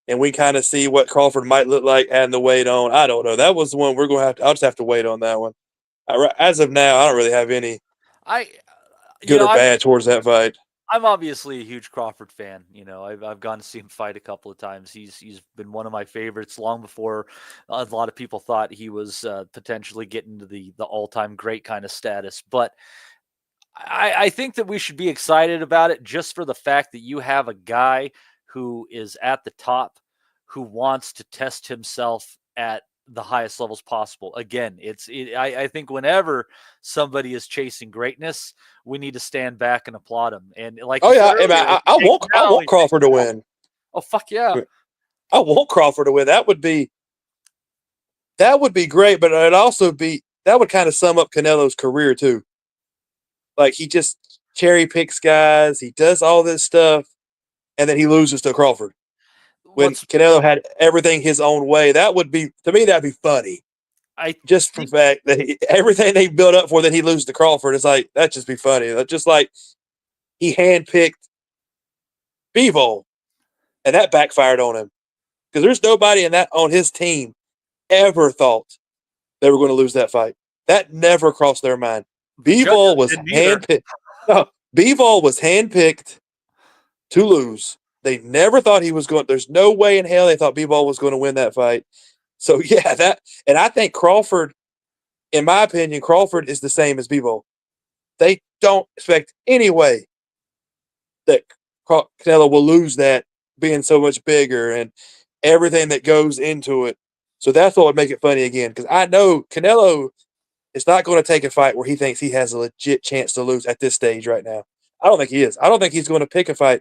and we kind of see what Crawford might look like adding the weight on. I don't know. That was the one we're going to have to. I'll just have to wait on that one. As of now, I don't really have any good or bad towards that fight. I'm obviously a huge Crawford fan. I've gone to see him fight a couple of times. He's been one of my favorites long before a lot of people thought he was potentially getting to the all-time great kind of status. But I think that we should be excited about it just for the fact that you have a guy who is at the top, who wants to test himself at the highest levels possible. Again, I think whenever somebody is chasing greatness, we need to stand back and applaud him. And like, I want Crawford to win. Oh fuck yeah! I want Crawford to win. That would be great, but that would kind of sum up Canelo's career too. Like he just cherry picks guys, he does all this stuff, and then he loses to Crawford. When Canelo had everything his own way, that would be, to me, that'd be funny. Just for the fact that everything they built up for, then he loses to Crawford. It's like, that'd just be funny. That's just like he handpicked Bivol, and that backfired on him. Because there's nobody on his team ever thought they were going to lose that fight. That never crossed their mind. Bivol was handpicked. No, Bivol was handpicked to lose. They never thought he was going. There's no way in hell they thought Bivol was going to win that fight. So yeah, and I think Crawford, in my opinion, Crawford is the same as Bivol. They don't expect any way that Canelo will lose that, being so much bigger and everything that goes into it. So that's what would make it funny again, because I know Canelo is not going to take a fight where he thinks he has a legit chance to lose at this stage right now. I don't think he is. I don't think he's going to pick a fight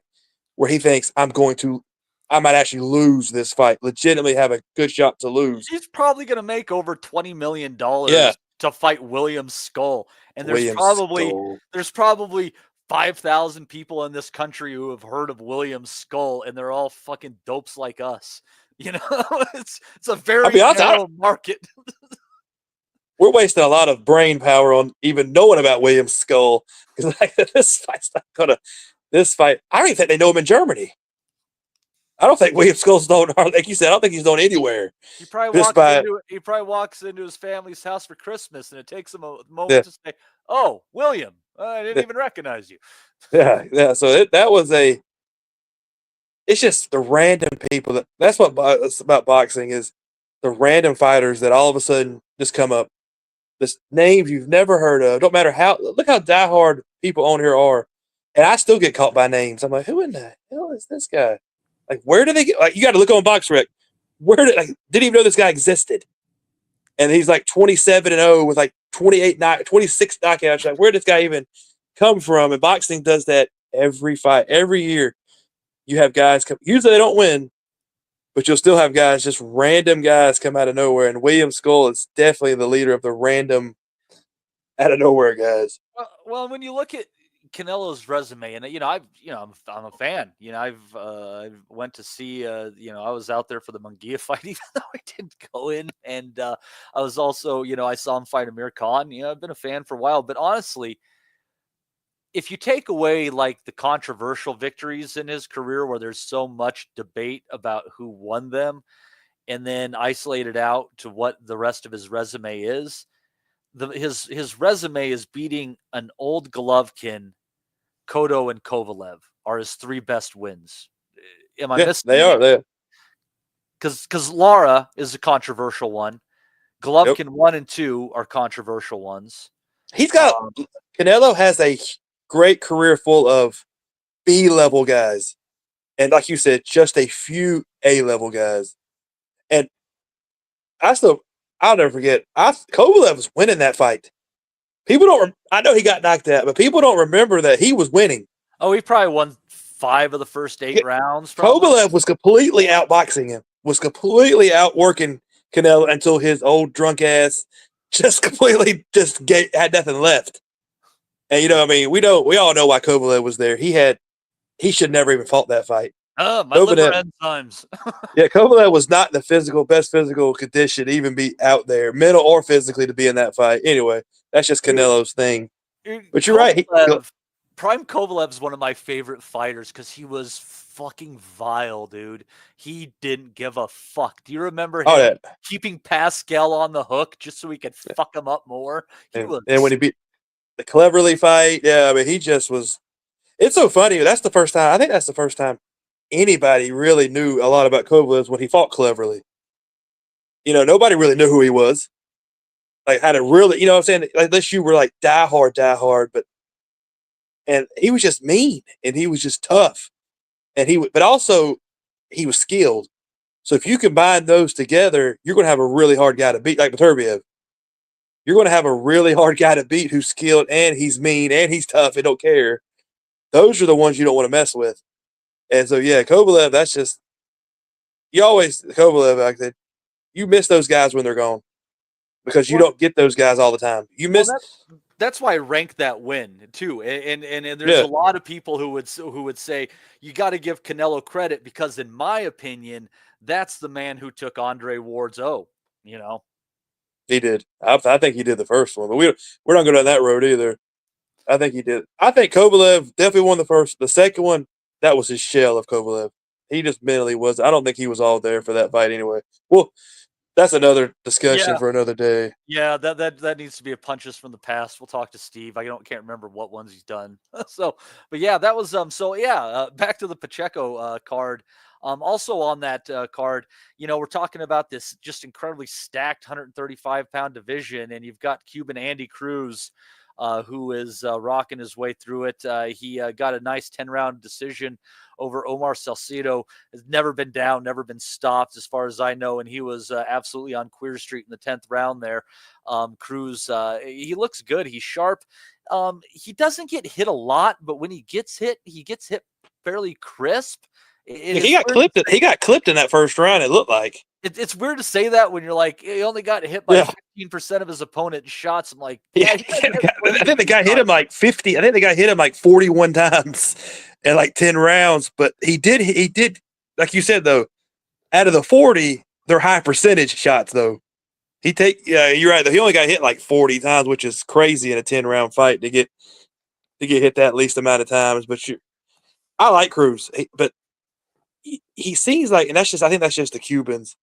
where he thinks I might actually lose this fight, legitimately have a good shot to lose. He's probably going to make over $20 million to fight William Skull. And there's probably 5,000 people in this country who have heard of William Skull, and they're all fucking dopes like us. It's a very narrow market. We're wasting a lot of brain power on even knowing about William Skull, because this fight's not gonna. This fight, I don't even think they know him in Germany. I don't think William Skull's known. Like you said, I don't think he's known anywhere. He probably walks into his family's house for Christmas, and it takes him a moment to say, "Oh, William, I didn't even recognize you." Yeah. So that was it's just the random people that's what about boxing is the random fighters that all of a sudden just come up. This names you've never heard of. Don't matter look how diehard people on here are. And I still get caught by names. I'm like, who in the hell is this guy? Like, where did they get? Like, you got to look on BoxRec. Didn't even know this guy existed. And he's like 27-0 with like 26 knockouts. Like, where did this guy even come from? And boxing does that every fight, every year. You have guys come. Usually they don't win, but you'll still have guys, just random guys, come out of nowhere. And William Skull is definitely the leader of the random, out of nowhere guys. Well, when you look at Canelo's resume, and I'm a fan. I went to see. I was out there for the Munguia fight, even though I didn't go in, and I was also, I saw him fight Amir Khan. I've been a fan for a while, but honestly, if you take away like the controversial victories in his career, where there's so much debate about who won them, and then isolate it out to what the rest of his resume is, his resume is beating an old Golovkin. Cotto and Kovalev are his 3 best wins. Am I missing? They are. Because Lara is a controversial one. Golovkin 1 and 2 are controversial ones. He's got Canelo has a great career full of B-level guys, and like you said, just a few A-level guys. And I'll never forget. Kovalev was winning that fight. People don't. I know he got knocked out, but people don't remember that he was winning. Oh, he probably won 5 of the first 8 rounds. Kovalev was completely outboxing him. Was completely outworking Canelo until his old drunk ass just completely had nothing left. And we all know why Kovalev was there. He should never even fought that fight. My liver enzymes. Yeah, Kovalev was not in the best physical condition to even be out there, mental or physically, to be in that fight. Anyway, that's just Canelo's thing. But you're right. Prime Kovalev's one of my favorite fighters because he was fucking vile, dude. He didn't give a fuck. Do you remember him keeping Pascal on the hook just so he could fuck him up more? And when he beat the Cleverly fight, he just was. It's so funny. I think that's the first time anybody really knew a lot about Kovalev when he fought Cleverly. Nobody really knew who he was. Like, how to really, what I'm saying? Like, unless you were like die hard, and he was just mean and he was just tough. But also he was skilled. So if you combine those together, you're going to have a really hard guy to beat, like Baturbiev. You're going to have a really hard guy to beat who's skilled and he's mean and he's tough and don't care. Those are the ones you don't want to mess with. And so, Kovalev, that's just Kovalev, like that. You miss those guys when they're gone because you don't get those guys all the time. You miss. That's why I ranked that win too, and there's a lot of people who would say you got to give Canelo credit because, in my opinion, that's the man who took Andre Ward's O. He did. I think he did the first one, but we're not going down that road either. I think he did. I think Kovalev definitely won the first. The second one, that was his shell of Kovalev. He just mentally was. I don't think he was all there for that fight anyway. Well, that's another discussion for another day. Yeah, that needs to be a punches from the past. We'll talk to Steve. I can't remember what ones he's done. That was back to the Pacheco card. Also on that card, we're talking about this just incredibly stacked 135-pound division, and you've got Cuban Andy Cruz, who is rocking his way through it. He got a nice 10-round decision over Omar Salcedo. Has never been down, never been stopped as far as I know, and he was absolutely on Queer Street in the 10th round there. Cruz, he looks good. He's sharp. He doesn't get hit a lot, but when he gets hit fairly crisp. He got clipped. He got clipped in that first round, it looked like. It's weird to say that when you're like, he only got hit by 15% of his opponent's shots. I'm like, I think the guy hit him like 50. I think the guy hit him like 41 times in like 10 rounds. But he did, like you said, though, out of the 40, they're high percentage shots, though. You're right, though. He only got hit like 40 times, which is crazy in a 10-round fight to get hit that least amount of times. But I like Cruz, but he seems like, and I think that's just the Cubans.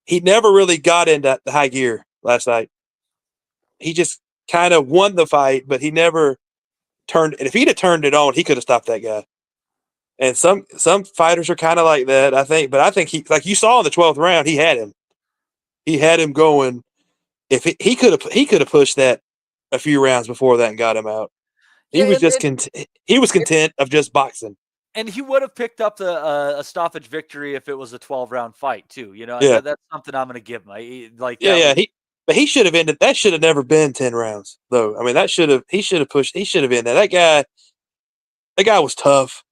He never really got into the high gear last night. He just kind of won the fight, but he never turned. And if he'd have turned it on, he could have stopped that guy. And some fighters are kind of like that, I think. But I think he, like you saw in the 12th round, he had him. He had him going. If he could have pushed that a few rounds before that and got him out. He was just he was content of just boxing. And he would have picked up the a stoppage victory if it was a 12-round fight too. You know, Yeah. that's something I'm going to give him. But he should have ended. That should have never been 10 rounds, though. I mean, he should have pushed. He should have ended. That guy was tough,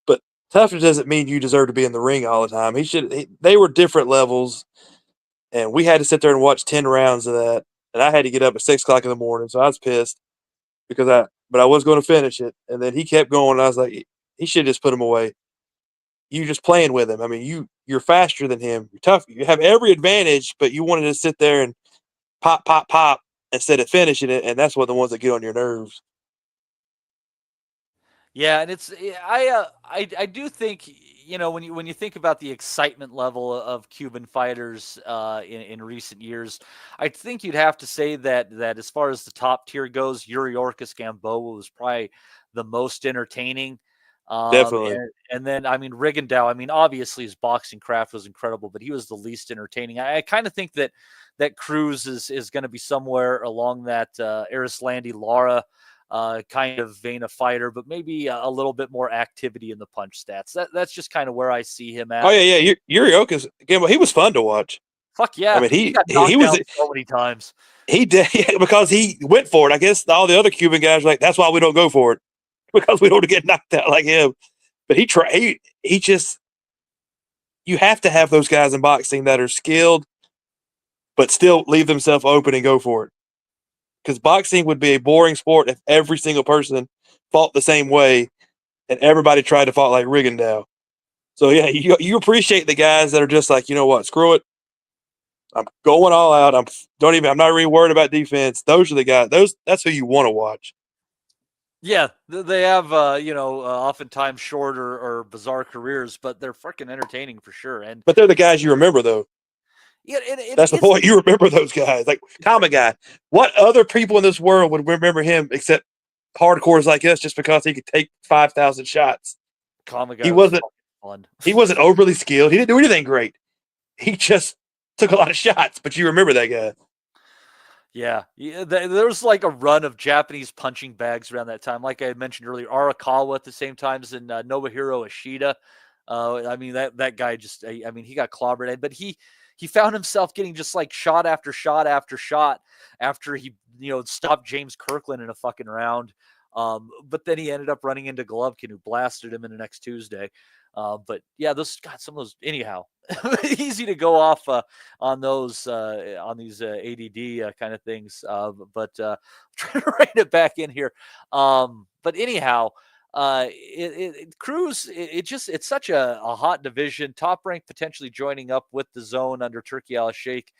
but toughness doesn't mean you deserve to be in the ring all the time. They were different levels, and we had to sit there and watch 10 rounds of that. And I had to get up at 6 o'clock in the morning, so I was pissed but I was going to finish it. And then he kept going. And I was like, he should have just put him away. You just playing with him. I mean, you're faster than him. You're tough. You have every advantage, but you wanted to sit there and pop, pop, pop instead of finishing it, and that's one of the ones that get on your nerves. Yeah, and I do think, you know, when you think about the excitement level of Cuban fighters in recent years, I think you'd have to say that as far as the top tier goes, Yuriorkis Gamboa was probably the most entertaining. Definitely. And then, I mean, Rigondeaux, I mean, obviously his boxing craft was incredible, but he was the least entertaining. I kind of think that Cruz is going to be somewhere along that Arislandi Lara kind of vein of fighter, but maybe a little bit more activity in the punch stats. That's just kind of where I see him at. Oh yeah. Yuriorkis, again, he was fun to watch. Fuck yeah. I mean, he got knocked down so many times. He did because he went for it. I guess all the other Cuban guys are like, that's why we don't go for it. Because we don't get knocked out like him. But he just, you have to have those guys in boxing that are skilled, but still leave themselves open and go for it. Because boxing would be a boring sport if every single person fought the same way and everybody tried to fight like Rigondeaux. So yeah, you appreciate the guys that are just like, you know what, screw it. I'm going all out. I'm not really worried about defense. Those are the guys. That's who you want to watch. Yeah, they have, oftentimes short or bizarre careers, but they're freaking entertaining for sure. But they're the guys you remember, though. Yeah, that's the point. You remember those guys, like Kama guy. What other people in this world would remember him except hardcores like us, just because he could take 5,000 shots? Kama guy. He wasn't fun. He wasn't overly skilled. He didn't do anything great. He just took a lot of shots. But you remember that guy. Yeah, there was like a run of Japanese punching bags around that time. Like I had mentioned earlier, Arakawa at the same time as in Nobuhiro Ishida. I mean, that guy just, I mean, he got clobbered, but he found himself getting just like shot after shot after shot after he, stopped James Kirkland in a fucking round. But then he ended up running into Golovkin, who blasted him in the next Tuesday. But yeah, some of those, anyhow, easy to go off on those on these ADD kind of things. But trying to write it back in here. But anyhow, Cruz, it's such a hot division. Top Rank potentially joining up with the Zone under Turki Al-Sheikh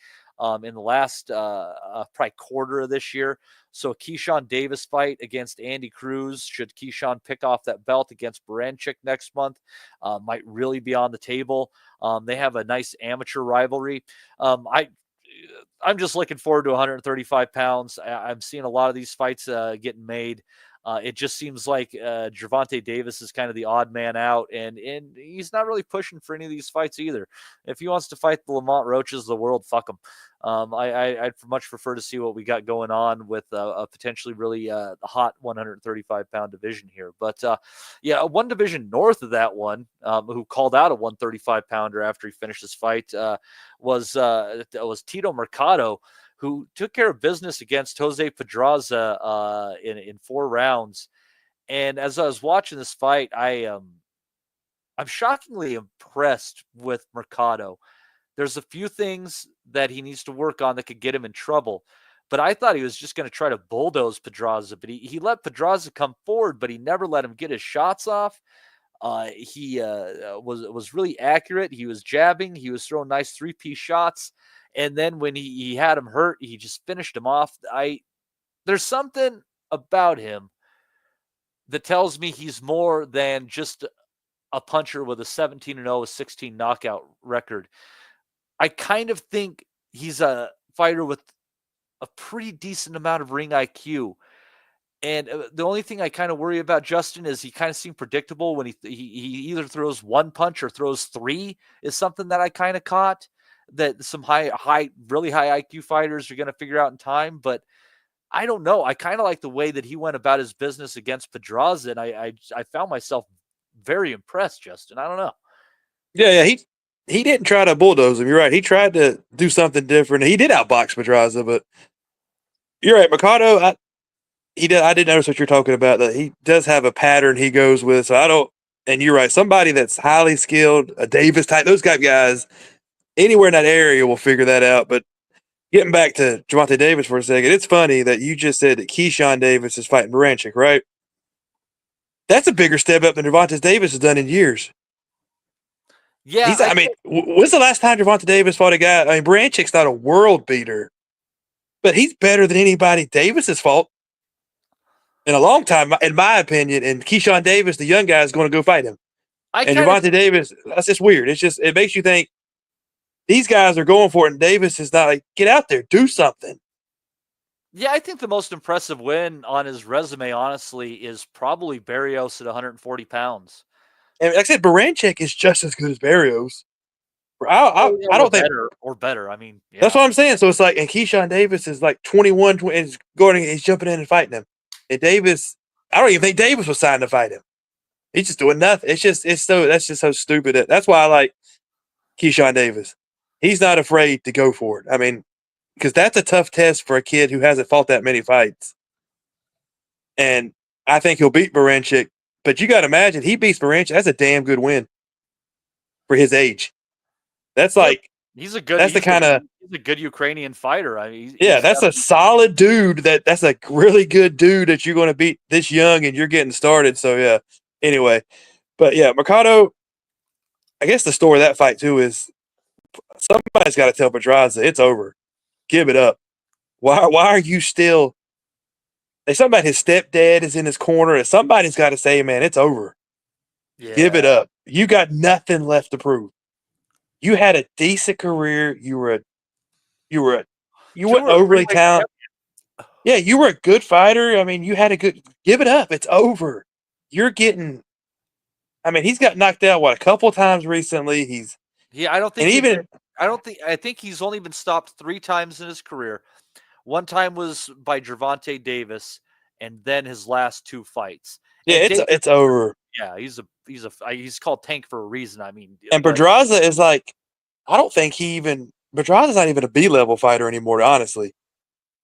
in the last probably quarter of this year. So a Keyshawn Davis fight against Andy Cruz, should Keyshawn pick off that belt against Baranchik next month, might really be on the table. They have a nice amateur rivalry. I'm just looking forward to 135 pounds. I'm seeing a lot of these fights getting made. It just seems like Gervonta Davis is kind of the odd man out, and he's not really pushing for any of these fights either. If he wants to fight the Lamont Roaches of the world, fuck him. I'd much prefer to see what we got going on with a potentially really hot 135-pound division here. But yeah, one division north of that one, who called out a 135-pounder after he finished his fight, was Tito Mercado, who took care of business against Jose Pedraza in 4 rounds. And as I was watching this fight, I'm shockingly impressed with Mercado. There's a few things that he needs to work on that could get him in trouble. But I thought he was just going to try to bulldoze Pedraza. But he let Pedraza come forward, but he never let him get his shots off. He was really accurate. He was jabbing. He was throwing nice 3-piece shots. And then when he had him hurt, he just finished him off. There's something about him that tells me he's more than just a puncher with a 17-0, 16 knockout record. I kind of think he's a fighter with a pretty decent amount of ring IQ. And the only thing I kind of worry about Justin is he kind of seemed predictable when he either throws 1 punch or throws 3 is something that I kind of caught, that some really high IQ fighters are going to figure out in time. But I don't know. I kind of like the way that he went about his business against Pedraza, and I found myself very impressed, Justin. I don't know. Yeah, he didn't try to bulldoze him. You're right. He tried to do something different. He did outbox Pedraza, but you're right. Mercado, I did notice what you're talking about, that he does have a pattern he goes with. So I don't, and you're right. Somebody that's highly skilled, a Davis type, those type guys, anywhere in that area will figure that out. But getting back to Gervonta Davis for a second, it's funny that you just said that Keyshawn Davis is fighting Baranchik, right? That's a bigger step up than Gervonta Davis has done in years. Yeah. When's the last time Gervonta Davis fought a guy? I mean, Baranchik's not a world beater, but he's better than anybody Davis has fought in a long time, in my opinion. And Keyshawn Davis, the young guy, is going to go fight him. And Gervonta Davis, that's just weird. It makes you think these guys are going for it, and Davis is not like, get out there, do something. Yeah, I think the most impressive win on his resume, honestly, is probably Barrios at 140 pounds. And like I said, Baranchik is just as good as Barrios. I don't think better. I mean, yeah. That's what I'm saying. So it's like, and Keyshawn Davis is like 21, and he's jumping in and fighting him. And Davis, I don't even think Davis was signed to fight him. He's just doing nothing. That's just so stupid. That's why I like Keyshawn Davis. He's not afraid to go for it. I mean, because that's a tough test for a kid who hasn't fought that many fights. And I think he'll beat Baranchik. But you got to imagine, he beats Baranchik. That's a damn good win for his age. That's like he's a good Ukrainian fighter. I mean, that's a solid dude. That's a really good dude that you're going to beat this young, and you're getting started. So yeah. Anyway, but yeah, Mercado. I guess the story of that fight too is somebody's got to tell Pedraza it's over. Give it up. Why are you still? There's something about his stepdad is in his corner, and somebody's got to say, man, it's over. Yeah. Give it up. You got nothing left to prove. You had a decent career. You weren't overly talented. Yeah, you were a good fighter. I mean, you had a good. Give it up. It's over. You're getting. I mean, he's got knocked out a couple times recently. I think he's only been stopped 3 times in his career. One time was by Gervonta Davis, and then his last 2 fights. Yeah, it's over. Yeah, he's called Tank for a reason. I mean, and Pedraza is like, I don't think Pedraza's not even a B-level fighter anymore. Honestly,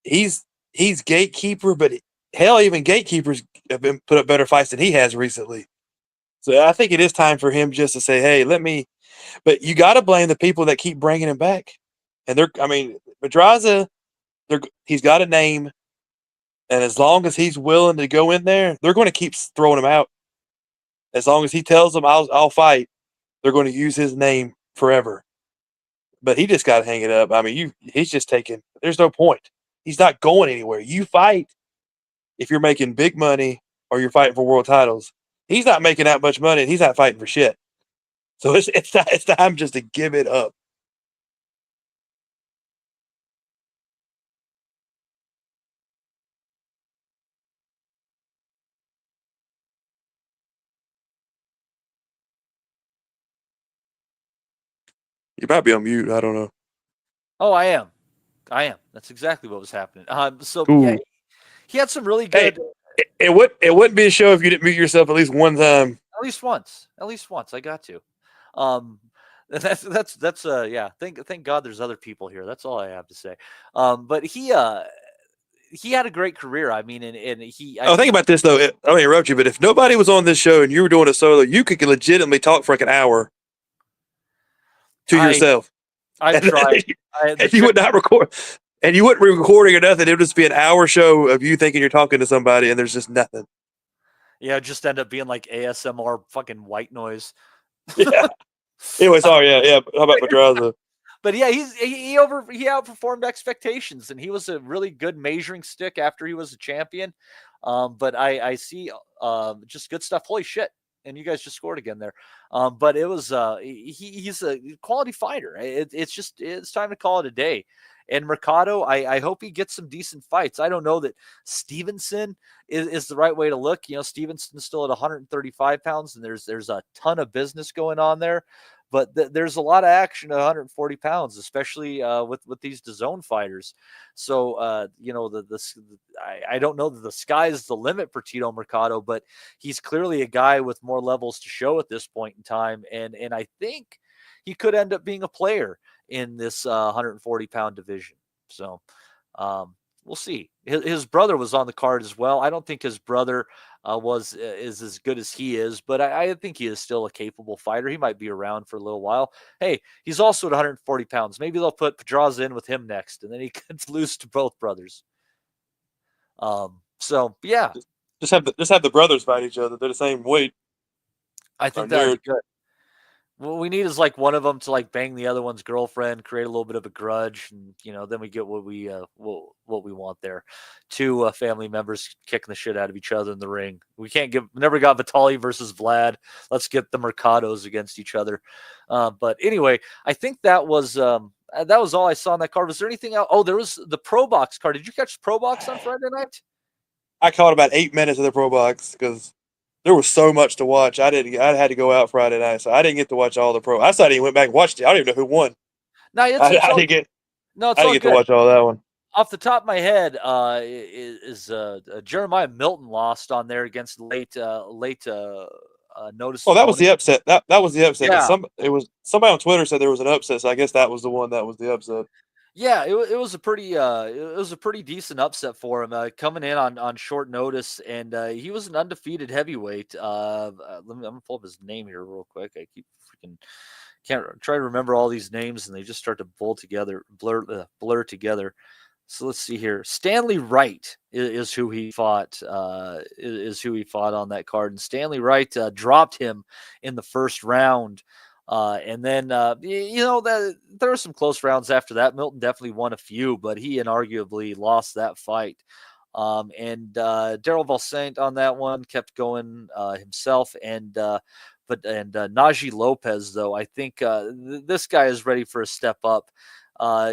he's gatekeeper, but hell, even gatekeepers have been put up better fights than he has recently. So I think it is time for him just to say, hey, but you got to blame the people that keep bringing him back. And Pedraza, he's got a name. And as long as he's willing to go in there, they're going to keep throwing him out. As long as he tells them, I'll fight, they're going to use his name forever. But he just got to hang it up. I mean, he's just there's no point. He's not going anywhere. You fight if you're making big money or you're fighting for world titles. He's not making that much money, and he's not fighting for shit. So it's time just to give it up. You might be on mute. I don't know. Oh, I am. That's exactly what was happening. Yeah, he had some really good. Hey, it wouldn't be a show if you didn't mute yourself at least one time. At least once. I got to. That's yeah. Thank God there's other people here. That's all I have to say. But he had a great career. I mean, think about this though. I don't interrupt you, but if nobody was on this show and you were doing a solo, you could legitimately talk for like an hour to yourself. I've tried. And you would not record, and you wouldn't be recording or nothing. It would just be an hour show of you thinking you're talking to somebody, and there's just nothing. Yeah, just end up being like ASMR fucking white noise. Yeah. Anyway, sorry. Yeah. How about Pedraza? But yeah, he outperformed expectations, and he was a really good measuring stick after he was a champion. But I see just good stuff. Holy shit. And you guys just scored again there. But it was he's a quality fighter. It's time to call it a day. And Mercado, I hope he gets some decent fights. I don't know that Stevenson is the right way to look. You know, Stevenson's still at 135 pounds, and there's a ton of business going on there. but there's a lot of action at 140 pounds, especially with these DAZN fighters. So I don't know that the sky's the limit for Tito Mercado, but he's clearly a guy with more levels to show at this point in time, and I think he could end up being a player in this 140 pound division. So we'll see. His brother was on the card as well. I don't think his brother is as good as he is, but I think he is still a capable fighter. He might be around for a little while. Hey, he's also at 140 pounds. Maybe they'll put Pedraza in with him next, and then he could lose to both brothers. So yeah, just have the brothers fight each other. They're the same weight. I think that'd be good. What we need is like one of them to like bang the other one's girlfriend, create a little bit of a grudge, and then we get what we want there. Two family members kicking the shit out of each other in the ring. We never got Vitali versus Vlad. Let's get the Mercados against each other. But anyway, I think that was all I saw on that card. Was there anything else? Oh, there was the Pro Box card. Did you catch Pro Box on Friday night? I caught about 8 minutes of the Pro Box because there was so much to watch. I had to go out Friday night, so I didn't get to watch all the Pro. I thought he went back and watched it. I don't even know who won. No, I didn't get to watch all that one. Off the top of my head, Jeremiah Milton lost on there against late notice. Oh, that was the upset. That was the upset. Yeah. Somebody on Twitter said there was an upset, so I guess that was the one that was the upset. Yeah, it was a pretty decent upset for him, coming in on short notice, and he was an undefeated heavyweight. I'm gonna pull up his name here real quick. I keep can't try to remember all these names, and they just start to blur together. So let's see here. Stanley Wright is who he fought. Is who he fought on that card, and Stanley Wright dropped him in the first round. And then, that there were some close rounds after that. Milton definitely won a few, but he inarguably lost that fight. And Daryl Valsaint on that one kept going himself. And Najee Lopez, though, I think this guy is ready for a step up.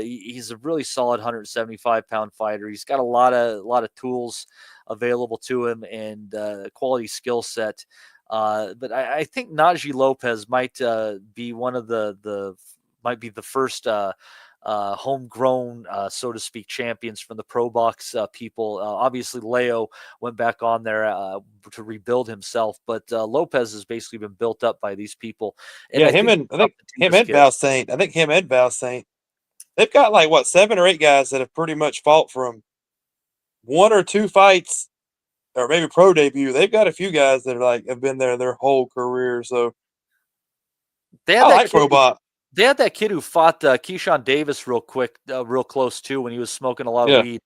He's a really solid 175-pound fighter. He's got a lot of tools available to him and quality skill set. But I think Najee Lopez might be one of the first homegrown, so to speak, champions from the Pro Box people. Obviously, Leo went back on there to rebuild himself, but Lopez has basically been built up by these people. And I think him and Valsaint, they've got like 7 or 8 guys that have pretty much fought from 1 or 2 fights. Or maybe pro debut. They've got a few guys that have been there their whole career. So I like Pro Box. They had that kid who fought Keyshawn Davis real close too, when he was smoking a lot of weed.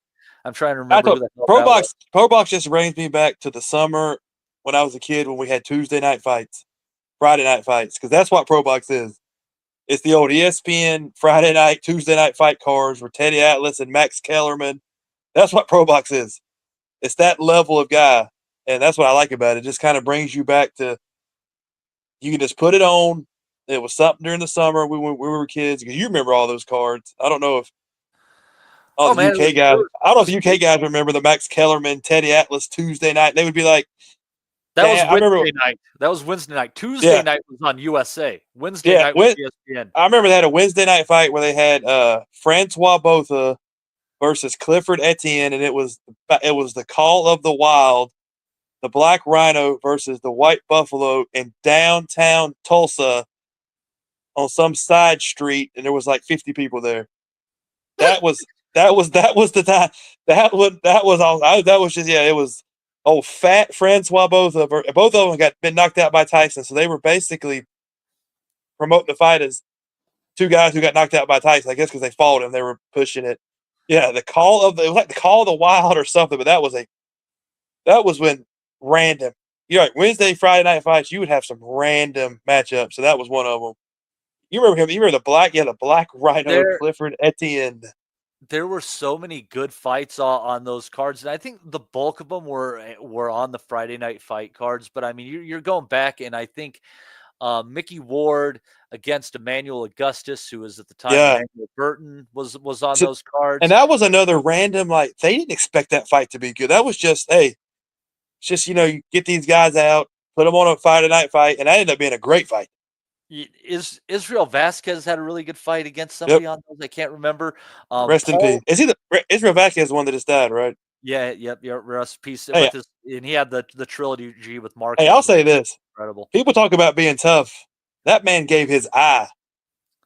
I'm trying to remember who that was. Pro Box just brings me back to the summer when I was a kid, when we had Tuesday night fights, Friday night fights, because that's what Pro Box is. It's the old ESPN Friday night, Tuesday night fight cards where Teddy Atlas and Max Kellerman. That's what Pro Box is. It's that level of guy, and that's what I like about it. It just kind of brings you back to, you can just put it on. It was something during the summer when we were kids. You remember all those cards. I don't know if UK guys. I don't know if UK guys remember the Max Kellerman, Teddy Atlas Tuesday night. They would be like, that was Wednesday night. That was Wednesday night. Tuesday night was on USA. Wednesday night was ESPN. I remember they had a Wednesday night fight where they had Francois Botha versus Clifford Etienne, and it was the Call of the Wild, the Black Rhino versus the White Buffalo in downtown Tulsa on some side street, and there was like 50 people there. That was the time. It was old fat Francois Botha. Both of them been knocked out by Tyson, so they were basically promoting the fight as 2 guys who got knocked out by Tyson. I guess because they fought him, they were pushing it. Yeah, it was like the Call of the Wild or something, but that was when random. Wednesday, Friday night fights, you would have some random matchups. So that was one of them. You remember him? You remember the Black Rhino, Clifford Etienne. There were so many good fights on those cards, and I think the bulk of them were on the Friday night fight cards. But I mean, you're going back, and I think Mickey Ward against Emmanuel Augustus, who was at the time Emmanuel Burton, was on those cards. And that was another random, they didn't expect that fight to be good. That was just, you get these guys out, put them on a Friday night fight, and that ended up being a great fight. Is Israel Vasquez had a really good fight against somebody on those? I can't remember. Rest in peace. Is he Israel Vasquez, the one that just died, right? Yeah, yep, rest in peace. Hey, And he had the trilogy with Mark. Hey, I'll say this: incredible. People talk about being tough. That man gave his eye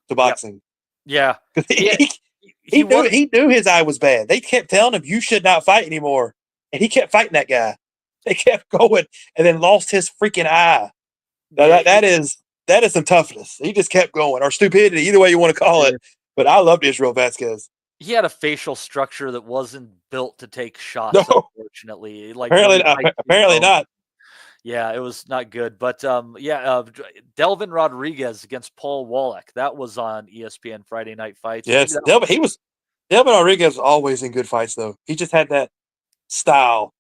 to boxing. Yeah, he knew his eye was bad. They kept telling him you should not fight anymore, and he kept fighting that guy. They kept going, and then lost his freaking eye. That is some toughness. He just kept going, or stupidity, either way you want to call it. But I loved Israel Vasquez. He had a facial structure that wasn't built to take shots. No. Unfortunately, like apparently not. Yeah, it was not good. But Delvin Rodriguez against Paul Wallach. That was on ESPN Friday Night Fights. Yes, Delvin Rodriguez was always in good fights, though. He just had that style.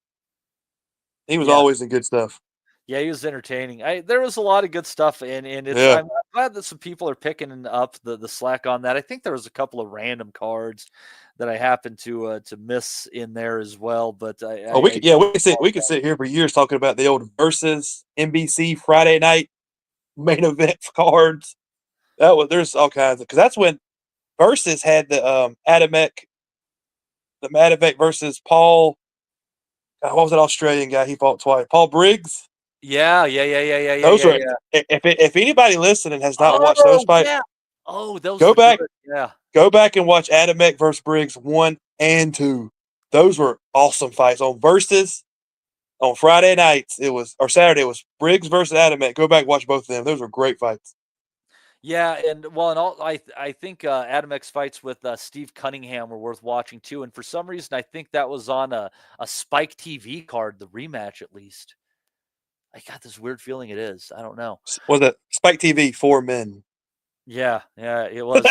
He was always in good stuff. Yeah, he was entertaining. There was a lot of good stuff, and I'm glad that some people are picking up the slack on that. I think there was a couple of random cards that I happened to miss in there as well. But we could sit here for years talking about the old Versus NBC Friday night main event cards. There's all kinds of, because that's when Versus had the Adamek versus Paul. What was that Australian guy he fought twice? Paul Briggs. Yeah. Those were. If anybody listening has not watched those fights, those go back. Good. Yeah, go back and watch Adamek versus Briggs 1 and 2. Those were awesome fights on Versus. On Friday nights, Saturday, it was Briggs versus Adamek. Go back and watch both of them. Those were great fights. Yeah, I think Adamek's fights with Steve Cunningham were worth watching too. And for some reason, I think that was on a Spike TV card, the rematch at least. I got this weird feeling it is. I don't know. Was it Spike TV for men? Yeah, it was.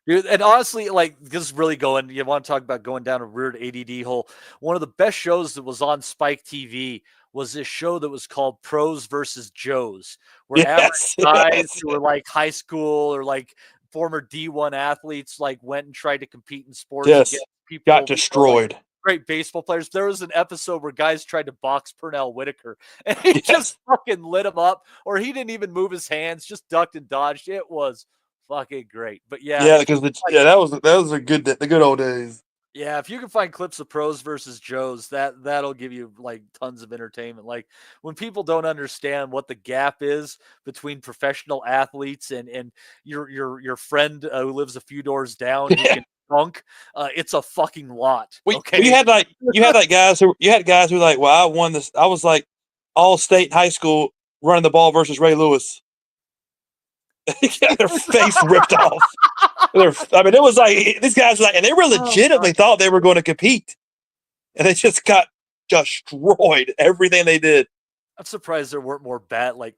Dude, and honestly, like, this is really going, you want to talk about going down a weird ADD hole. One of the best shows that was on Spike TV was this show that was called Pros versus Joes, where average guys who were like high school or like former D1 athletes like went and tried to compete in sports against people got destroyed. Great baseball players. There was an episode where guys tried to box Pernell Whitaker, and he just fucking lit him up, or he didn't even move his hands, just ducked and dodged. It was fucking great. But because that was the good old days. Yeah, if you can find clips of Pros versus Joes, that'll give you like tons of entertainment. Like when people don't understand what the gap is between professional athletes and your friend who lives a few doors down who can dunk, it's a fucking lot. Okay, you had guys who like, well, I won this. I was like all state high school running the ball versus Ray Lewis. Their face ripped off. It was like these guys and they were legitimately thought they were going to compete, and they just got destroyed. Everything they did. I'm surprised there weren't more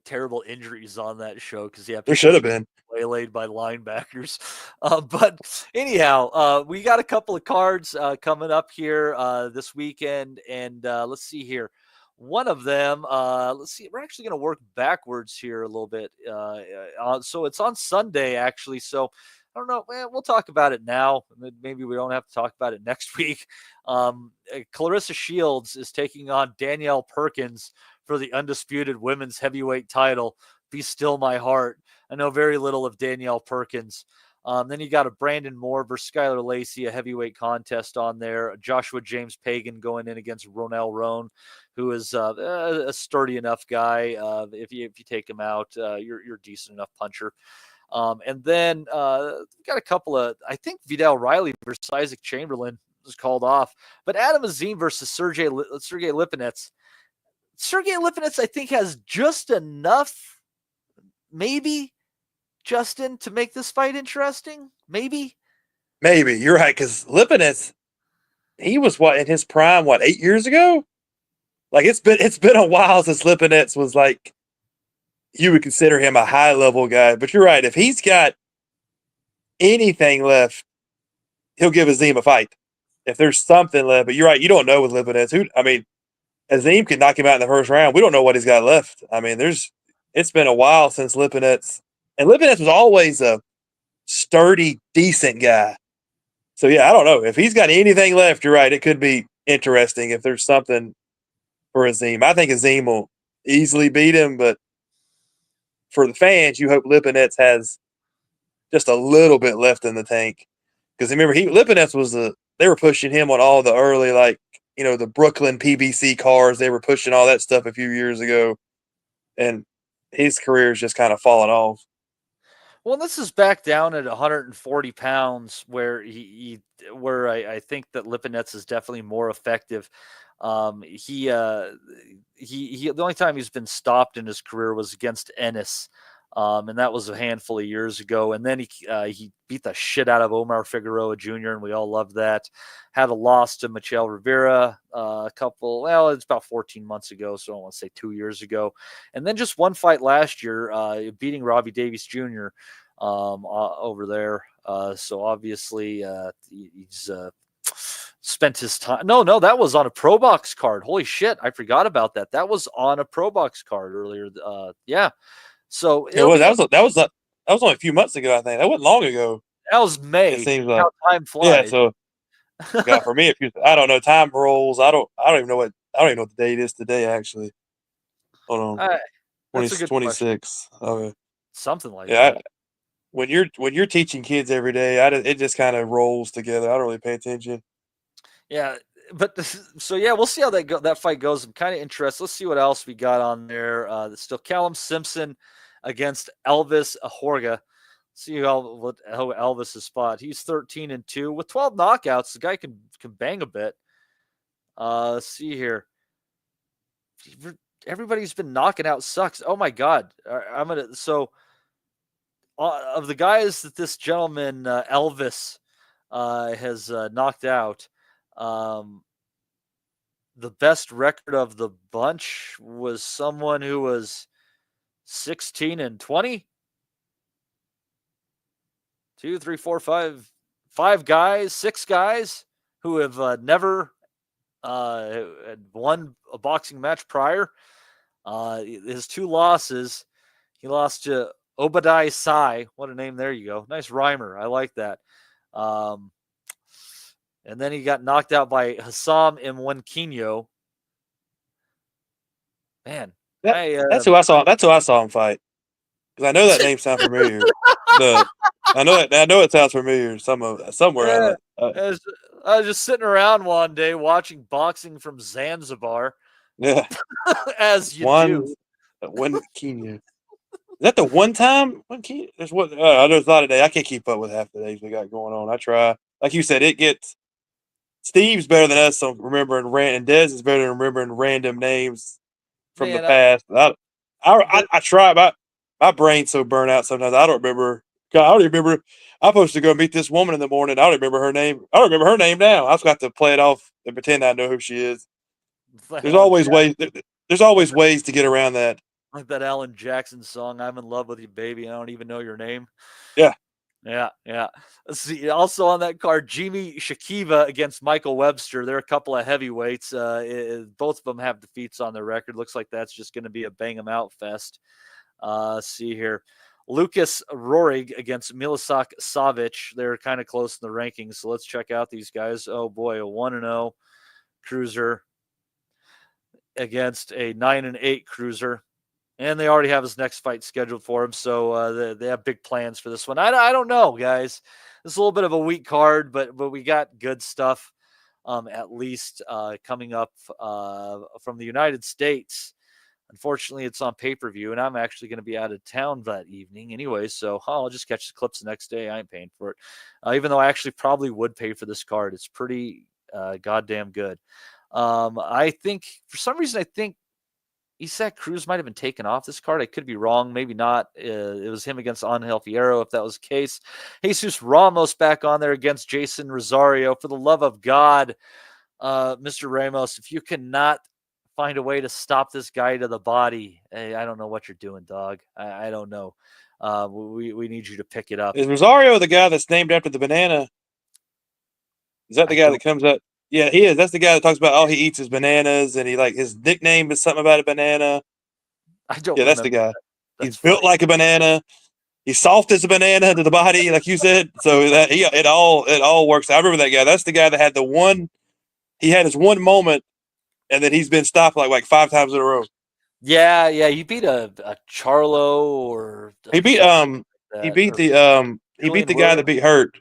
terrible injuries on that show because there should have been waylaid by linebackers. But anyhow, we got a couple of cards coming up here this weekend, and let's see here. One of them, let's see, we're actually going to work backwards here a little bit. So it's on Sunday, actually. So I don't know. We'll talk about it now. Maybe we don't have to talk about it next week. Clarissa Shields is taking on Danielle Perkins for the undisputed women's heavyweight title. Be Still My Heart. I know very little of Danielle Perkins. Then you got a Brandon Moore versus Skylar Lacey, a heavyweight contest on there. Joshua James Pagan going in against Ronell Roan, who is a sturdy enough guy. If you take him out, you're a decent enough puncher. And then we got a couple of, I think Vidal Riley versus Isaac Chamberlain was called off, but Adam Azim versus Sergey Lipinets. Sergey Lipinets, I think, has just enough, maybe, Justin, to make this fight interesting? Maybe you're right, because Lipinets, he was in his prime 8 years ago? Like it's been a while since Lipinets was like you would consider him a high level guy. But you're right, if he's got anything left, he'll give Azim a fight. If there's something left, but you're right, you don't know with Lipinets. Azim could knock him out in the first round. We don't know what he's got left. It's been a while since Lipinets. And Lipinets was always a sturdy, decent guy. So, I don't know. If he's got anything left, you're right. It could be interesting if there's something for Azim. I think Azim will easily beat him, but for the fans, you hope Lipinets has just a little bit left in the tank. Because remember, Lipinets was they were pushing him on all the early, like, the Brooklyn PBC cars. They were pushing all that stuff a few years ago. And his career is just kind of fallen off. Well, this is back down at 140 pounds, where where I think that Lipinets is definitely more effective. The only time he's been stopped in his career was against Ennis, and that was a handful of years ago. And then he beat the shit out of Omar Figueroa Jr., and we all loved that. Had a loss to Michel Rivera it's about 14 months ago, so I don't want to say 2 years ago. And then just one fight last year, beating Robbie Davies Jr. Over there. So obviously he's spent his time. No, that was on a Pro Box card. Holy shit, I forgot about that. That was on a Pro Box card earlier. Yeah. So that was only a few months ago. I think that wasn't long ago. That was May. It seems like how time flies. Yeah. So, God, for me, I don't know. Time rolls. I don't even know what the date is today. Actually, hold on. 26. Okay. Something like that. When you're teaching kids every day, it just kind of rolls together. I don't really pay attention. Yeah, but we'll see how that fight goes. I'm kind of interested. Let's see what else we got on there. Still Callum Simpson against Elvis Ahorga. See how Elvis is fought. He's 13-2 with 12 knockouts. The guy can bang a bit. Let's see here. Everybody's been knocking out sucks. Oh my God. Of the guys that this gentleman, Elvis, has knocked out, the best record of the bunch was someone who was 16-20. 2, 3, 4, 5 guys, 6 guys who have never had won a boxing match prior. His 2 losses, he lost to Obadiah Sai. What a name. There you go. Nice rhymer. I like that. And then he got knocked out by Hassam Mwenkinyo. Man. That's who I saw. That's who I saw him fight. Because I know that name sounds familiar. I know it sounds familiar somewhere. I was just sitting around one day watching boxing from Zanzibar. Yeah. As you do. One Kenya. Is that the one time? There's a lot of days. I can't keep up with half the days we got going on. I try. Like you said, Steve's better than us on remembering and Des is better than remembering random names from the past. I try. My brain's so burnt out sometimes. I don't remember. God, I don't even remember. I'm supposed to go meet this woman in the morning. I don't remember her name. I don't remember her name now. I've got to play it off and pretend I know who she is. There's always ways. There's always ways to get around that. Like that Alan Jackson song, "I'm in love with you, baby. I don't even know your name." Yeah. Let's see. Also on that card, Jimmy Shakiva against Michael Webster. They're a couple of heavyweights. Both of them have defeats on their record. Looks like that's just going to be a bang 'em out fest. See here. Lucas Rorig against Milisak Savic. They're kind of close in the rankings, so let's check out these guys. Oh boy, a 1-0 cruiser against a 9-8 cruiser. And they already have his next fight scheduled for him, so they have big plans for this one. I don't know, guys. It's a little bit of a weak card, but we got good stuff, at least coming up from the United States. Unfortunately, it's on pay-per-view, and I'm actually going to be out of town that evening anyway, so I'll just catch the clips the next day. I ain't paying for it, even though I actually probably would pay for this card. It's pretty goddamn good. I think, for some reason, Isaac Cruz might have been taken off this card. I could be wrong. Maybe not. It was him against Angel Fierro, if that was the case. Jesus Ramos back on there against Jason Rosario. For the love of God, Mr. Ramos, if you cannot find a way to stop this guy to the body, I don't know what you're doing, dog. I don't know. We need you to pick it up. Is Rosario the guy that's named after the banana? Is that the guy that comes up? Yeah, he is. That's the guy that talks about all he eats is bananas, and his nickname is something about a banana. Yeah, that's the guy. He's built like a banana. He's soft as a banana to the body, like you said. So it all works. I remember that guy. That's the guy that had he had his one moment, and then he's been stopped like 5 times in a row. Yeah, he beat a Charlo or He beat something like he that, beat or the Julian guy that Williams. beat Hurt.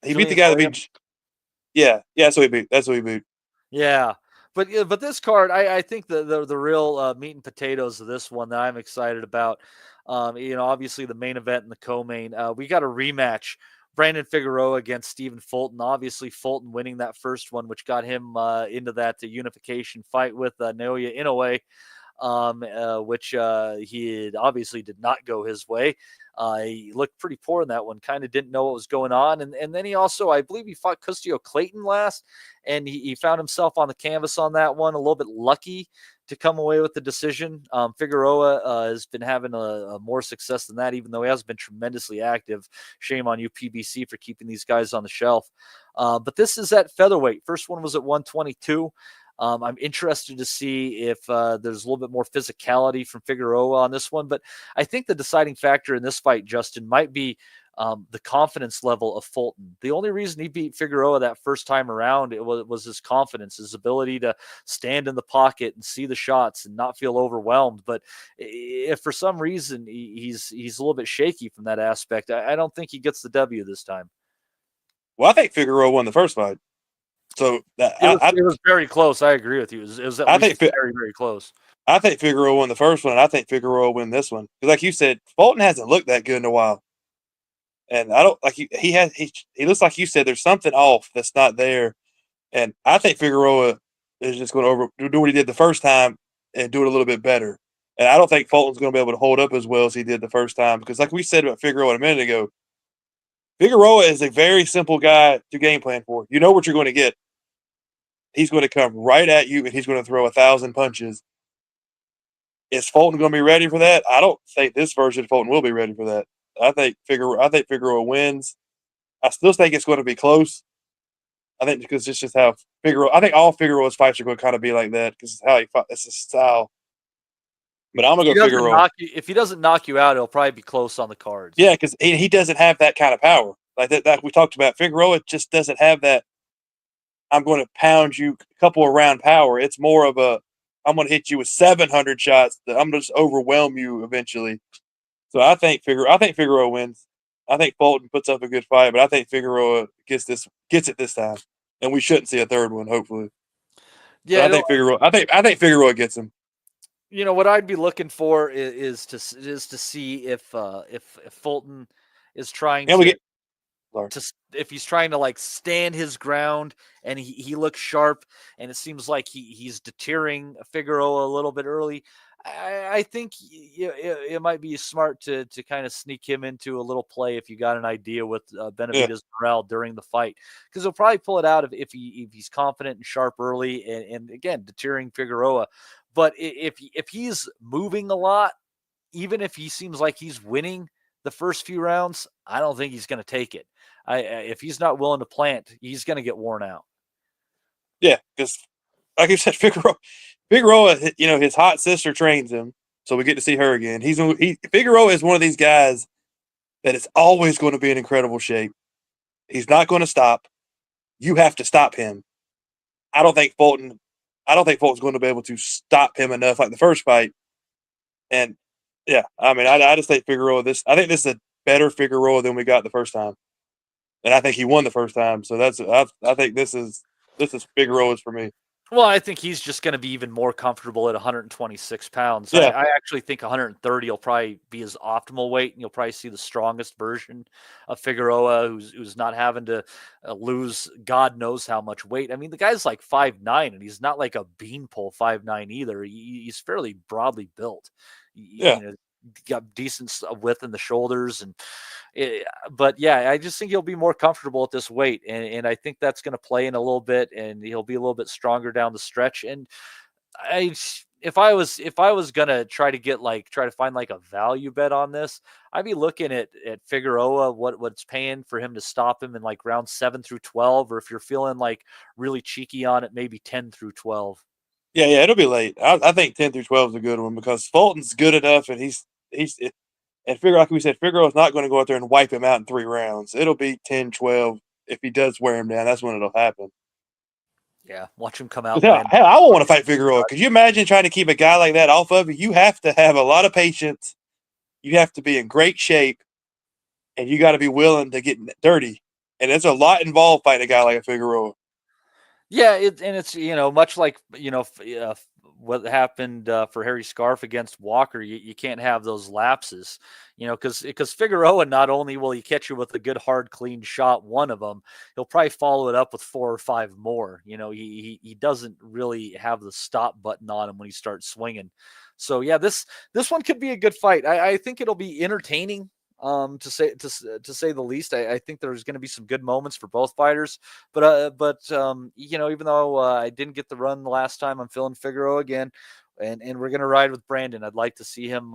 He beat the Julian guy that Williams. beat. Yeah, that's what he beat. That's what he beat. Yeah, but this card, I think the real meat and potatoes of this one that I'm excited about. Obviously the main event and the co-main. We got a rematch. Brandon Figueroa against Stephen Fulton. Obviously, Fulton winning that first one, which got him into that unification fight with Naoya Inoue, which he obviously did not go his way. He looked pretty poor in that one, kind of didn't know what was going on. And then he also, I believe he fought Custio Clayton last, and he found himself on the canvas on that one, a little bit lucky to come away with the decision. Figueroa has been having a more success than that, even though he hasn't been tremendously active. Shame on you, PBC, for keeping these guys on the shelf. But this is at featherweight. First one was at 122. I'm interested to see if there's a little bit more physicality from Figueroa on this one. But I think the deciding factor in this fight, Justin, might be the confidence level of Fulton. The only reason he beat Figueroa that first time around was his confidence, his ability to stand in the pocket and see the shots and not feel overwhelmed. But if for some reason he's a little bit shaky from that aspect, I don't think he gets the W this time. Well, I think Figueroa won the first fight. So it was very close. I agree with you. It was at least very, very close. I think Figueroa won the first one, and I think Figueroa will win this one. Because, like you said, Fulton hasn't looked that good in a while, and I don't like he looks like you said there's something off that's not there, and I think Figueroa is just going to do what he did the first time and do it a little bit better. And I don't think Fulton's going to be able to hold up as well as he did the first time because, like we said about Figueroa a minute ago, Figueroa is a very simple guy to game plan for. You know what you're going to get. He's going to come right at you, and he's going to throw 1,000 punches. Is Fulton going to be ready for that? I don't think this version of Fulton will be ready for that. I think Figueroa wins. I still think it's going to be close. I think because it's just how Figueroa. I think all Figueroa's fights are going to kind of be like that because it's how he fight. It's his style. But I'm going to go Figueroa. If he doesn't knock you out, it'll probably be close on the cards. Yeah, because he doesn't have that kind of power like that we talked about. Figueroa just doesn't have that. I'm going to pound you a couple of round power. It's more of a I'm going to hit you with 700 shots. I'm going to just overwhelm you eventually. So I think Figueroa wins. I think Fulton puts up a good fight, but I think Figueroa gets it this time, and we shouldn't see a third one. Hopefully, yeah. But I think Figueroa gets him. You know what I'd be looking for is to see if Fulton is trying if he's trying to like stand his ground and he looks sharp and it seems like he's deterring Figueroa a little bit early. I think it might be smart to kind of sneak him into a little play if you got an idea with Benavidez morale during the fight, because he'll probably pull it out if he's confident and sharp early and again deterring Figueroa. But if he's moving a lot, even if he seems like he's winning the first few rounds, I don't think he's going to take it. If he's not willing to plant, he's going to get worn out. Yeah, because like you said, Figueroa, his hot sister trains him, so we get to see her again. Figueroa is one of these guys that is always going to be in incredible shape. He's not going to stop. You have to stop him. I don't think Fulton's going to be able to stop him enough like the first fight. And yeah, I mean, I just think Figueroa. I think this is a better Figueroa than we got the first time, and I think he won the first time. So I think this is Figueroa's for me. Well, I think he's just going to be even more comfortable at 126 pounds. Yeah. I actually think 130 will probably be his optimal weight, and you'll probably see the strongest version of Figueroa, who's not having to lose God knows how much weight. I mean, the guy's like 5'9", and he's not like a beanpole 5'9" either. He's fairly broadly built. Yeah. Got decent width in the shoulders but yeah, I just think he'll be more comfortable at this weight, and I think that's going to play in a little bit, and he'll be a little bit stronger down the stretch. And if I was gonna try to find like a value bet on this, I'd be looking at Figueroa, what's paying for him to stop him in like round 7 through 12, or if you're feeling like really cheeky on it, maybe 10 through 12. Yeah, it'll be late. I think 10 through 12 is a good one because Fulton's good enough, and like we said, Figueroa's not going to go out there and wipe him out in 3 rounds. It'll be 10, 12. If he does wear him down, that's when it'll happen. Yeah, watch him come out. Hell, I won't want to fight Figueroa. Could you imagine trying to keep a guy like that off of you? You have to have a lot of patience. You have to be in great shape, and you got to be willing to get dirty. And there's a lot involved fighting a guy like a Figueroa. Yeah, it's much like what happened for Harry Scarf against Walker. You can't have those lapses, because Figueroa, not only will he catch you with a good hard clean shot, one of them, he'll probably follow it up with 4 or 5 more. He doesn't really have the stop button on him when he starts swinging. So yeah, this one could be a good fight. I think it'll be entertaining. To say the least. I think there's going to be some good moments for both fighters, but even though I didn't get the run the last time, I'm feeling Figueroa again, and we're going to ride with Brandon. I'd like to see him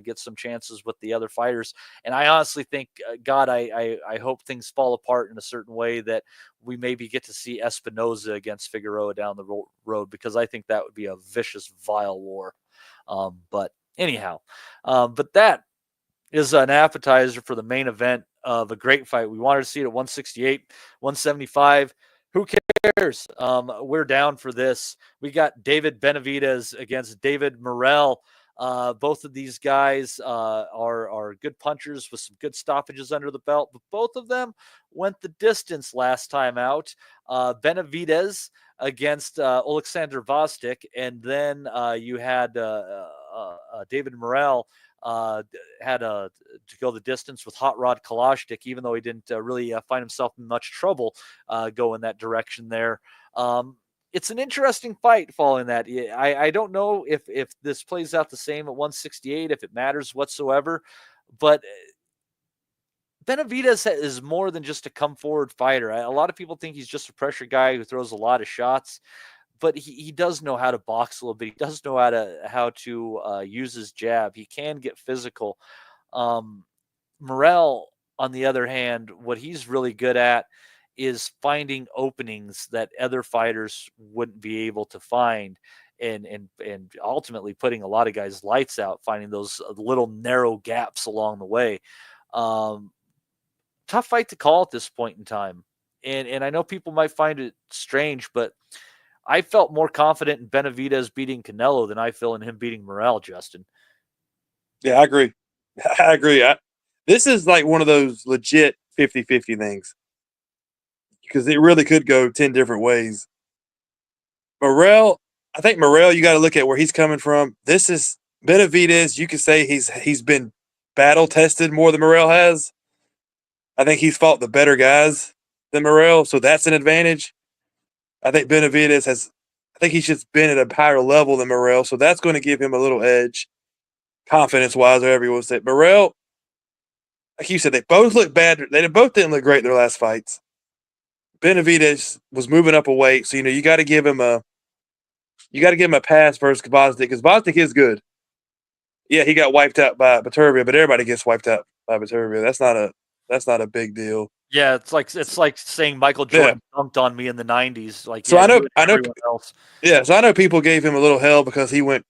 get some chances with the other fighters, and I honestly think, God, I hope things fall apart in a certain way that we maybe get to see Espinoza against Figueroa down the road, because I think that would be a vicious, vile war. But anyhow, but that is an appetizer for the main event of a great fight. We wanted to see it at 168, 175. Who cares? We're down for this. We got David Benavidez against David Morrell. Both of these guys are good punchers with some good stoppages under the belt, but both of them went the distance last time out. Benavidez against Alexander Vostik, and then you had David Morrell had to go the distance with Hot Rod Kalashnik, even though he didn't really find himself in much trouble going that direction there. It's an interesting fight following that. I don't know if this plays out the same at 168, if it matters whatsoever, but Benavidez is more than just a come forward fighter. A lot of people think he's just a pressure guy who throws a lot of shots, but he does know how to box a little bit. He does know how to use his jab. He can get physical. Morrell, on the other hand, what he's really good at is finding openings that other fighters wouldn't be able to find, and ultimately putting a lot of guys' lights out, finding those little narrow gaps along the way. Tough fight to call at this point in time. And I know people might find it strange, but I felt more confident in Benavidez beating Canelo than I feel in him beating Morrell, Justin. Yeah, I agree. I agree. This is like one of those legit 50-50 things, because it really could go 10 different ways. Morrell, I think Morrell, you got to look at where he's coming from. This is Benavidez. You could say he's been battle tested more than Morrell has. I think he's fought the better guys than Morrell, so that's an advantage. I think Benavidez I think he's just been at a higher level than Morrell, so that's going to give him a little edge, confidence-wise, or however you want to say it. Morrell, like you said, they both look bad. They both didn't look great in their last fights. Benavidez was moving up a weight, so you got to give him a pass versus Gvozdyk, because Gvozdyk is good. Yeah, he got wiped out by Baturbia, but everybody gets wiped out by Baturbia. That's not a big deal. Yeah, it's like saying Michael Jordan dunked on me in the 90s. Like, so yeah, I know everyone else. Yeah, so I know people gave him a little hell because he went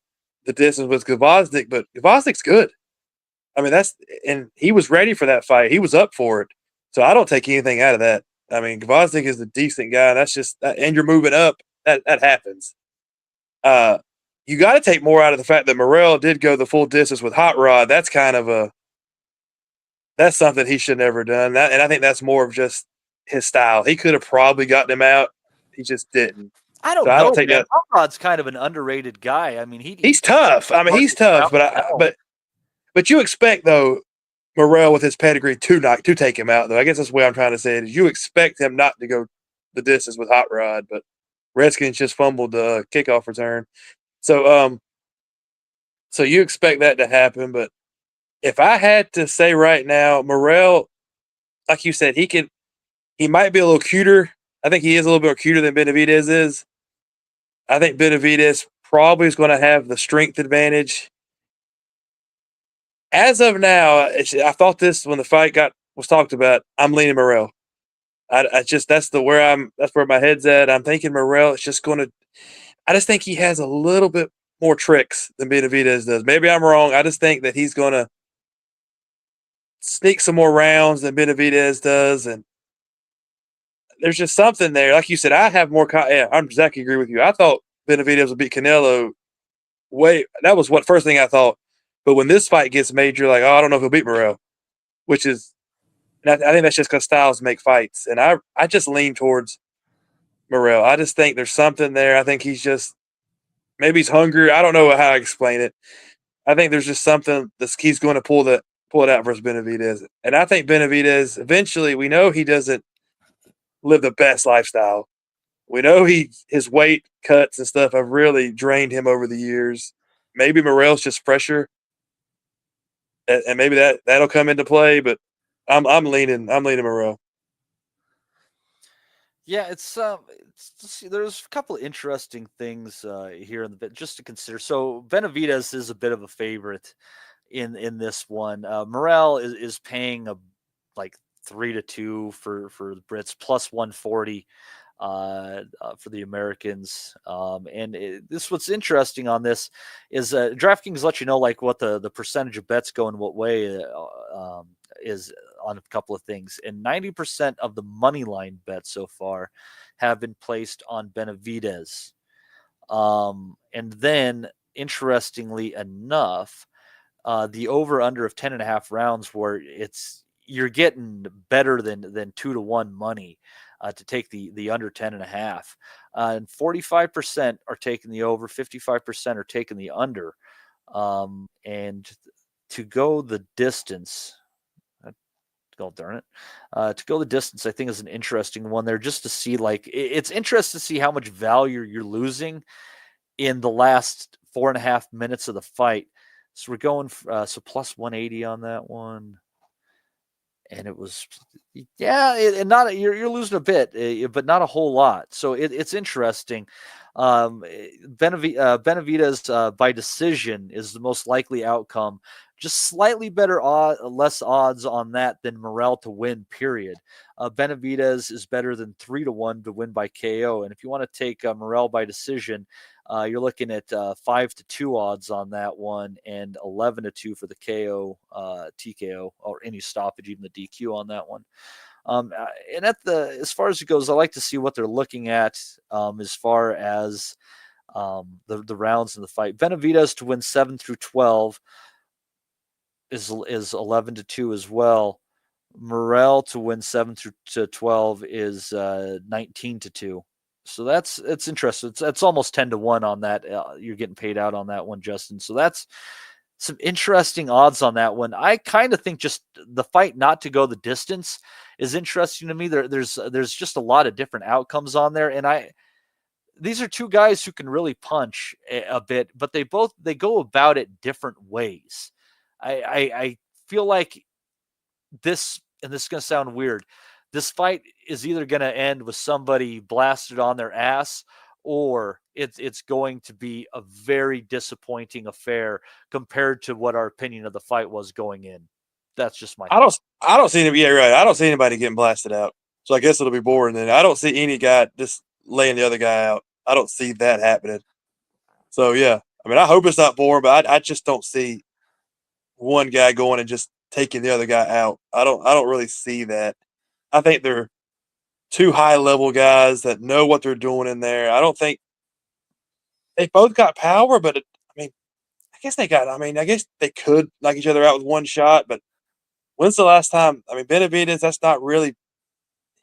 the distance with Gvozdyk, but Gvozdyk's good. I mean, and he was ready for that fight. He was up for it. So I don't take anything out of that. I mean, Gvozdyk is a decent guy. That's just, and you're moving up. That happens. You got to take more out of the fact that Morrell did go the full distance with Hot Rod. That's kind of that's something he should never done. And I think that's more of just his style. He could have probably gotten him out. He just didn't. I don't know, man. Hot Rod's kind of an underrated guy. I mean, he's tough. I mean, he's tough, but you expect, though, Morrell with his pedigree to take him out, though. I guess that's the way I'm trying to say it, is you expect him not to go the distance with Hot Rod, but Redskins just fumbled the kickoff return. So you expect that to happen, but if I had to say right now, Morrell, like you said, he might be a little cuter. I think he is a little bit cuter than Benavidez is. I think Benavidez probably is going to have the strength advantage. As of now, I thought this when the fight was talked about. I'm leaning Morrell. That's where my head's at. I'm thinking Morrell is just going to. I just think he has a little bit more tricks than Benavidez does. Maybe I'm wrong. I just think that he's going to sneak some more rounds than Benavidez does, and there's just something there. Like you said, I have more. I'm exactly agree with you. I thought Benavidez would beat Canelo. That was what first thing I thought. But when this fight gets made, you're like, oh, I don't know if he'll beat Morrell, which is, and I think that's just because styles make fights. And I just lean towards Morrell. I just think there's something there. I think he's just maybe he's hungry. I don't know how to explain it. I think there's just something he's going to pull it out versus Benavidez. And I think Benavidez eventually, we know he doesn't live the best lifestyle. We know his weight cuts and stuff have really drained him over the years. Maybe Morrell's just fresher, and maybe that'll come into play. But I'm leaning Morrell. Yeah, there's a couple of interesting things here in the bit just to consider. So Benavidez is a bit of a favorite in this one. Morrell is paying like 3-2 for the Brits, plus 140 for the Americans. What's interesting on this is DraftKings let you know like what the percentage of bets going what way is on a couple of things. And 90% of the money line bets so far have been placed on Benavidez. And then, interestingly enough, the over-under of 10.5 rounds where you're getting better than 2-1 money to take the under 10.5. And 45% are taking the over, 55% are taking the under. And to go the distance, God darn it, to go the distance, I think is an interesting one there just to see, like, it's interesting to see how much value you're losing in the last 4.5 minutes of the fight. So we're going, so plus 180 on that one. And it was, you're losing a bit, but not a whole lot. So it's interesting. Benavidez by decision is the most likely outcome. Just slightly less odds on that than Morrell to win, period. Benavidez is better than 3-1 to win by KO. And if you want to take Morrell by decision, you're looking at 5-2 odds on that one and 11-2 for the KO, TKO, or any stoppage, even the DQ on that one. And as far as it goes, I like to see what they're looking at as far as the rounds in the fight. Benavidez to win 7-12 is 11-2 as well. Morrell to win 7-12 is 19-2. So it's interesting. It's almost 10-1 on that. You're getting paid out on that one, Justin. So that's some interesting odds on that one. I kind of think just the fight not to go the distance is interesting to me. There's just a lot of different outcomes on there, and these are two guys who can really punch a bit, but they go about it different ways. I feel like this, and this is going to sound weird, this fight is either going to end with somebody blasted on their ass, or it's going to be a very disappointing affair compared to what our opinion of the fight was going in. That's just my. I don't see anybody. Yeah, right. I don't see anybody getting blasted out. So I guess it'll be boring then. I don't see any guy just laying the other guy out. I don't see that happening. So yeah, I mean, I hope it's not boring, but I just don't see one guy going and just taking the other guy out. I don't really see that. I think they're two high-level guys that know what they're doing in there. I don't think they both got power, but I guess they could knock each other out with one shot, but when's the last time? I mean, Benavidez, that's not really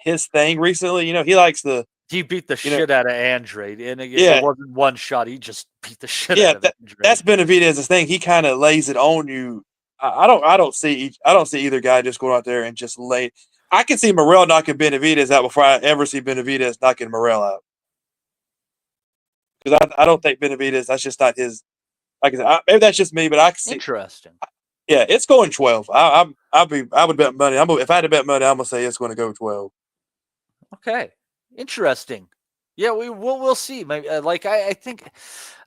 his thing recently. He likes he beat the shit out of Andre, and it wasn't one shot. He just beat the shit out of Andre. That's Benavidez's thing. He kind of lays it on you. I don't see either guy just going out there and just lay. I can see Morrell knocking Benavidez out before I ever see Benavidez knocking Morrell out. Because I don't think Benavidez, that's just not his. Like I said, maybe that's just me, but I can see. Interesting. Yeah, it's going 12. I would bet money. If I had to bet money, I'm gonna say it's going to go 12. Okay, interesting. Yeah, we'll see. I think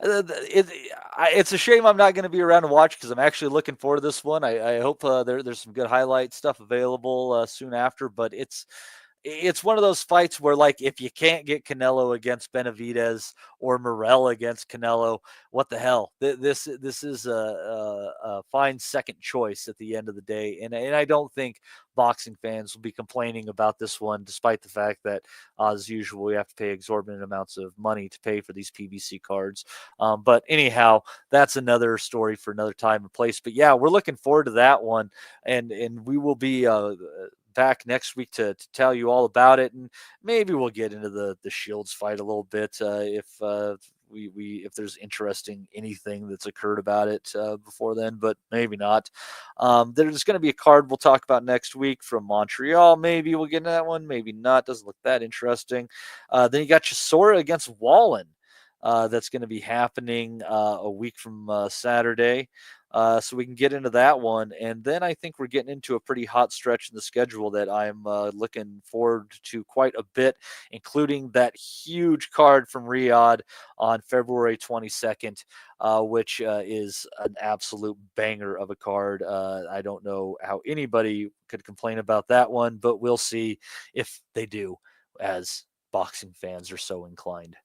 it's a shame I'm not going to be around to watch because I'm actually looking forward to this one. I hope there's some good highlight stuff available soon after. But it's it's one of those fights where, like, if you can't get Canelo against Benavidez or Morel against Canelo, what the hell? This is a fine second choice at the end of the day, and I don't think boxing fans will be complaining about this one, despite the fact that, as usual, we have to pay exorbitant amounts of money to pay for these PBC cards. But anyhow, that's another story for another time and place. But yeah, we're looking forward to that one, and we will be back next week to tell you all about it, and maybe we'll get into the Shields fight a little bit if there's interesting anything that's occurred about it before then, but maybe not. There's going to be a card we'll talk about next week from Montreal. Maybe we'll get into that one, maybe not. Doesn't look that interesting. Then you got Chisora against Wallen. That's going to be happening a week from Saturday. So we can get into that one. And then I think we're getting into a pretty hot stretch in the schedule that I'm looking forward to quite a bit, including that huge card from Riyadh on February 22nd, which is an absolute banger of a card. I don't know how anybody could complain about that one, but we'll see if they do, as boxing fans are so inclined.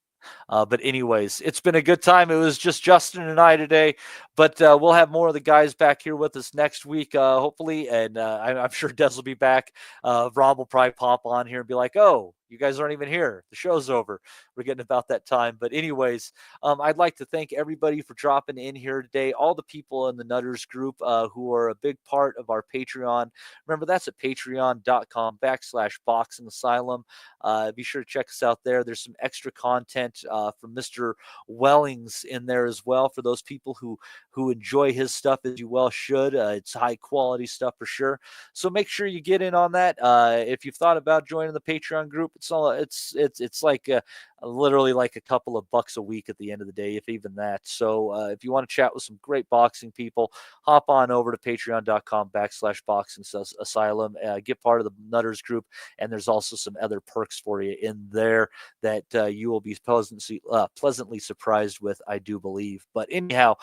But anyways, it's been a good time. It was just Justin and I today, but we'll have more of the guys back here with us next week, hopefully. And I'm sure Des will be back. Rob will probably pop on here and be like, oh, you guys aren't even here. The show's over. We're getting about that time. But anyways, I'd like to thank everybody for dropping in here today. All the people in the Nutters group who are a big part of our Patreon. Remember, that's at patreon.com/Boxing Asylum. Be sure to check us out there. There's some extra content from Mr. Wellings in there as well for those people who enjoy his stuff, as you well should. It's high quality stuff for sure. So make sure you get in on that. If you've thought about joining the Patreon group, it's like literally like a couple of bucks a week at the end of the day, if even that. So if you want to chat with some great boxing people, hop on over to patreon.com/Boxing Asylum, get part of the Nutters group. And there's also some other perks for you in there that you will be pleasantly surprised with, I do believe. But anyhow,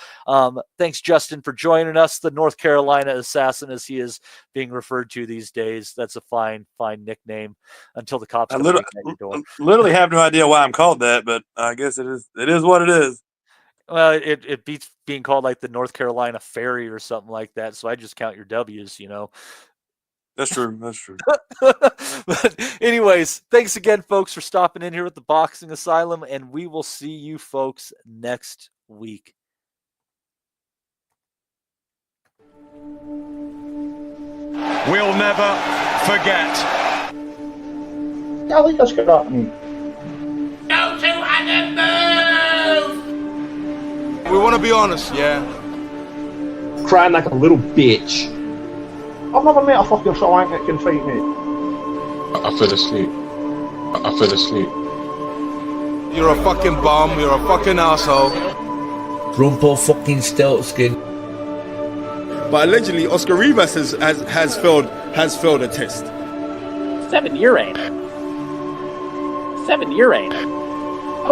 thanks, Justin, for joining us, the North Carolina Assassin, as he is being referred to these days. That's a fine nickname until the cops come at your door. Literally have no idea why I'm called that, but I guess it is what it is. Well, it beats being called like the North Carolina Ferry or something like that. So I just count your W's, That's true. But anyways, thanks again, folks, for stopping in here with the Boxing Asylum, and we will see you folks next week. We'll never forget. I think that's good happening. Go to and move! We want to be honest, yeah? Crying like a little bitch. I've never met a fucking swank that can fight me. I fell asleep. You're a fucking bum, you're a fucking asshole. Grumpo fucking Steltskin. But allegedly, Oscar Rivas has failed a test. 7-year ain't. I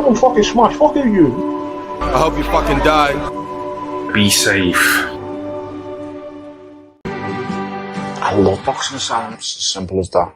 don't fucking smash. Fuck you. I hope you fucking die. Be safe. I love Boxing Asylum. It's as simple as that.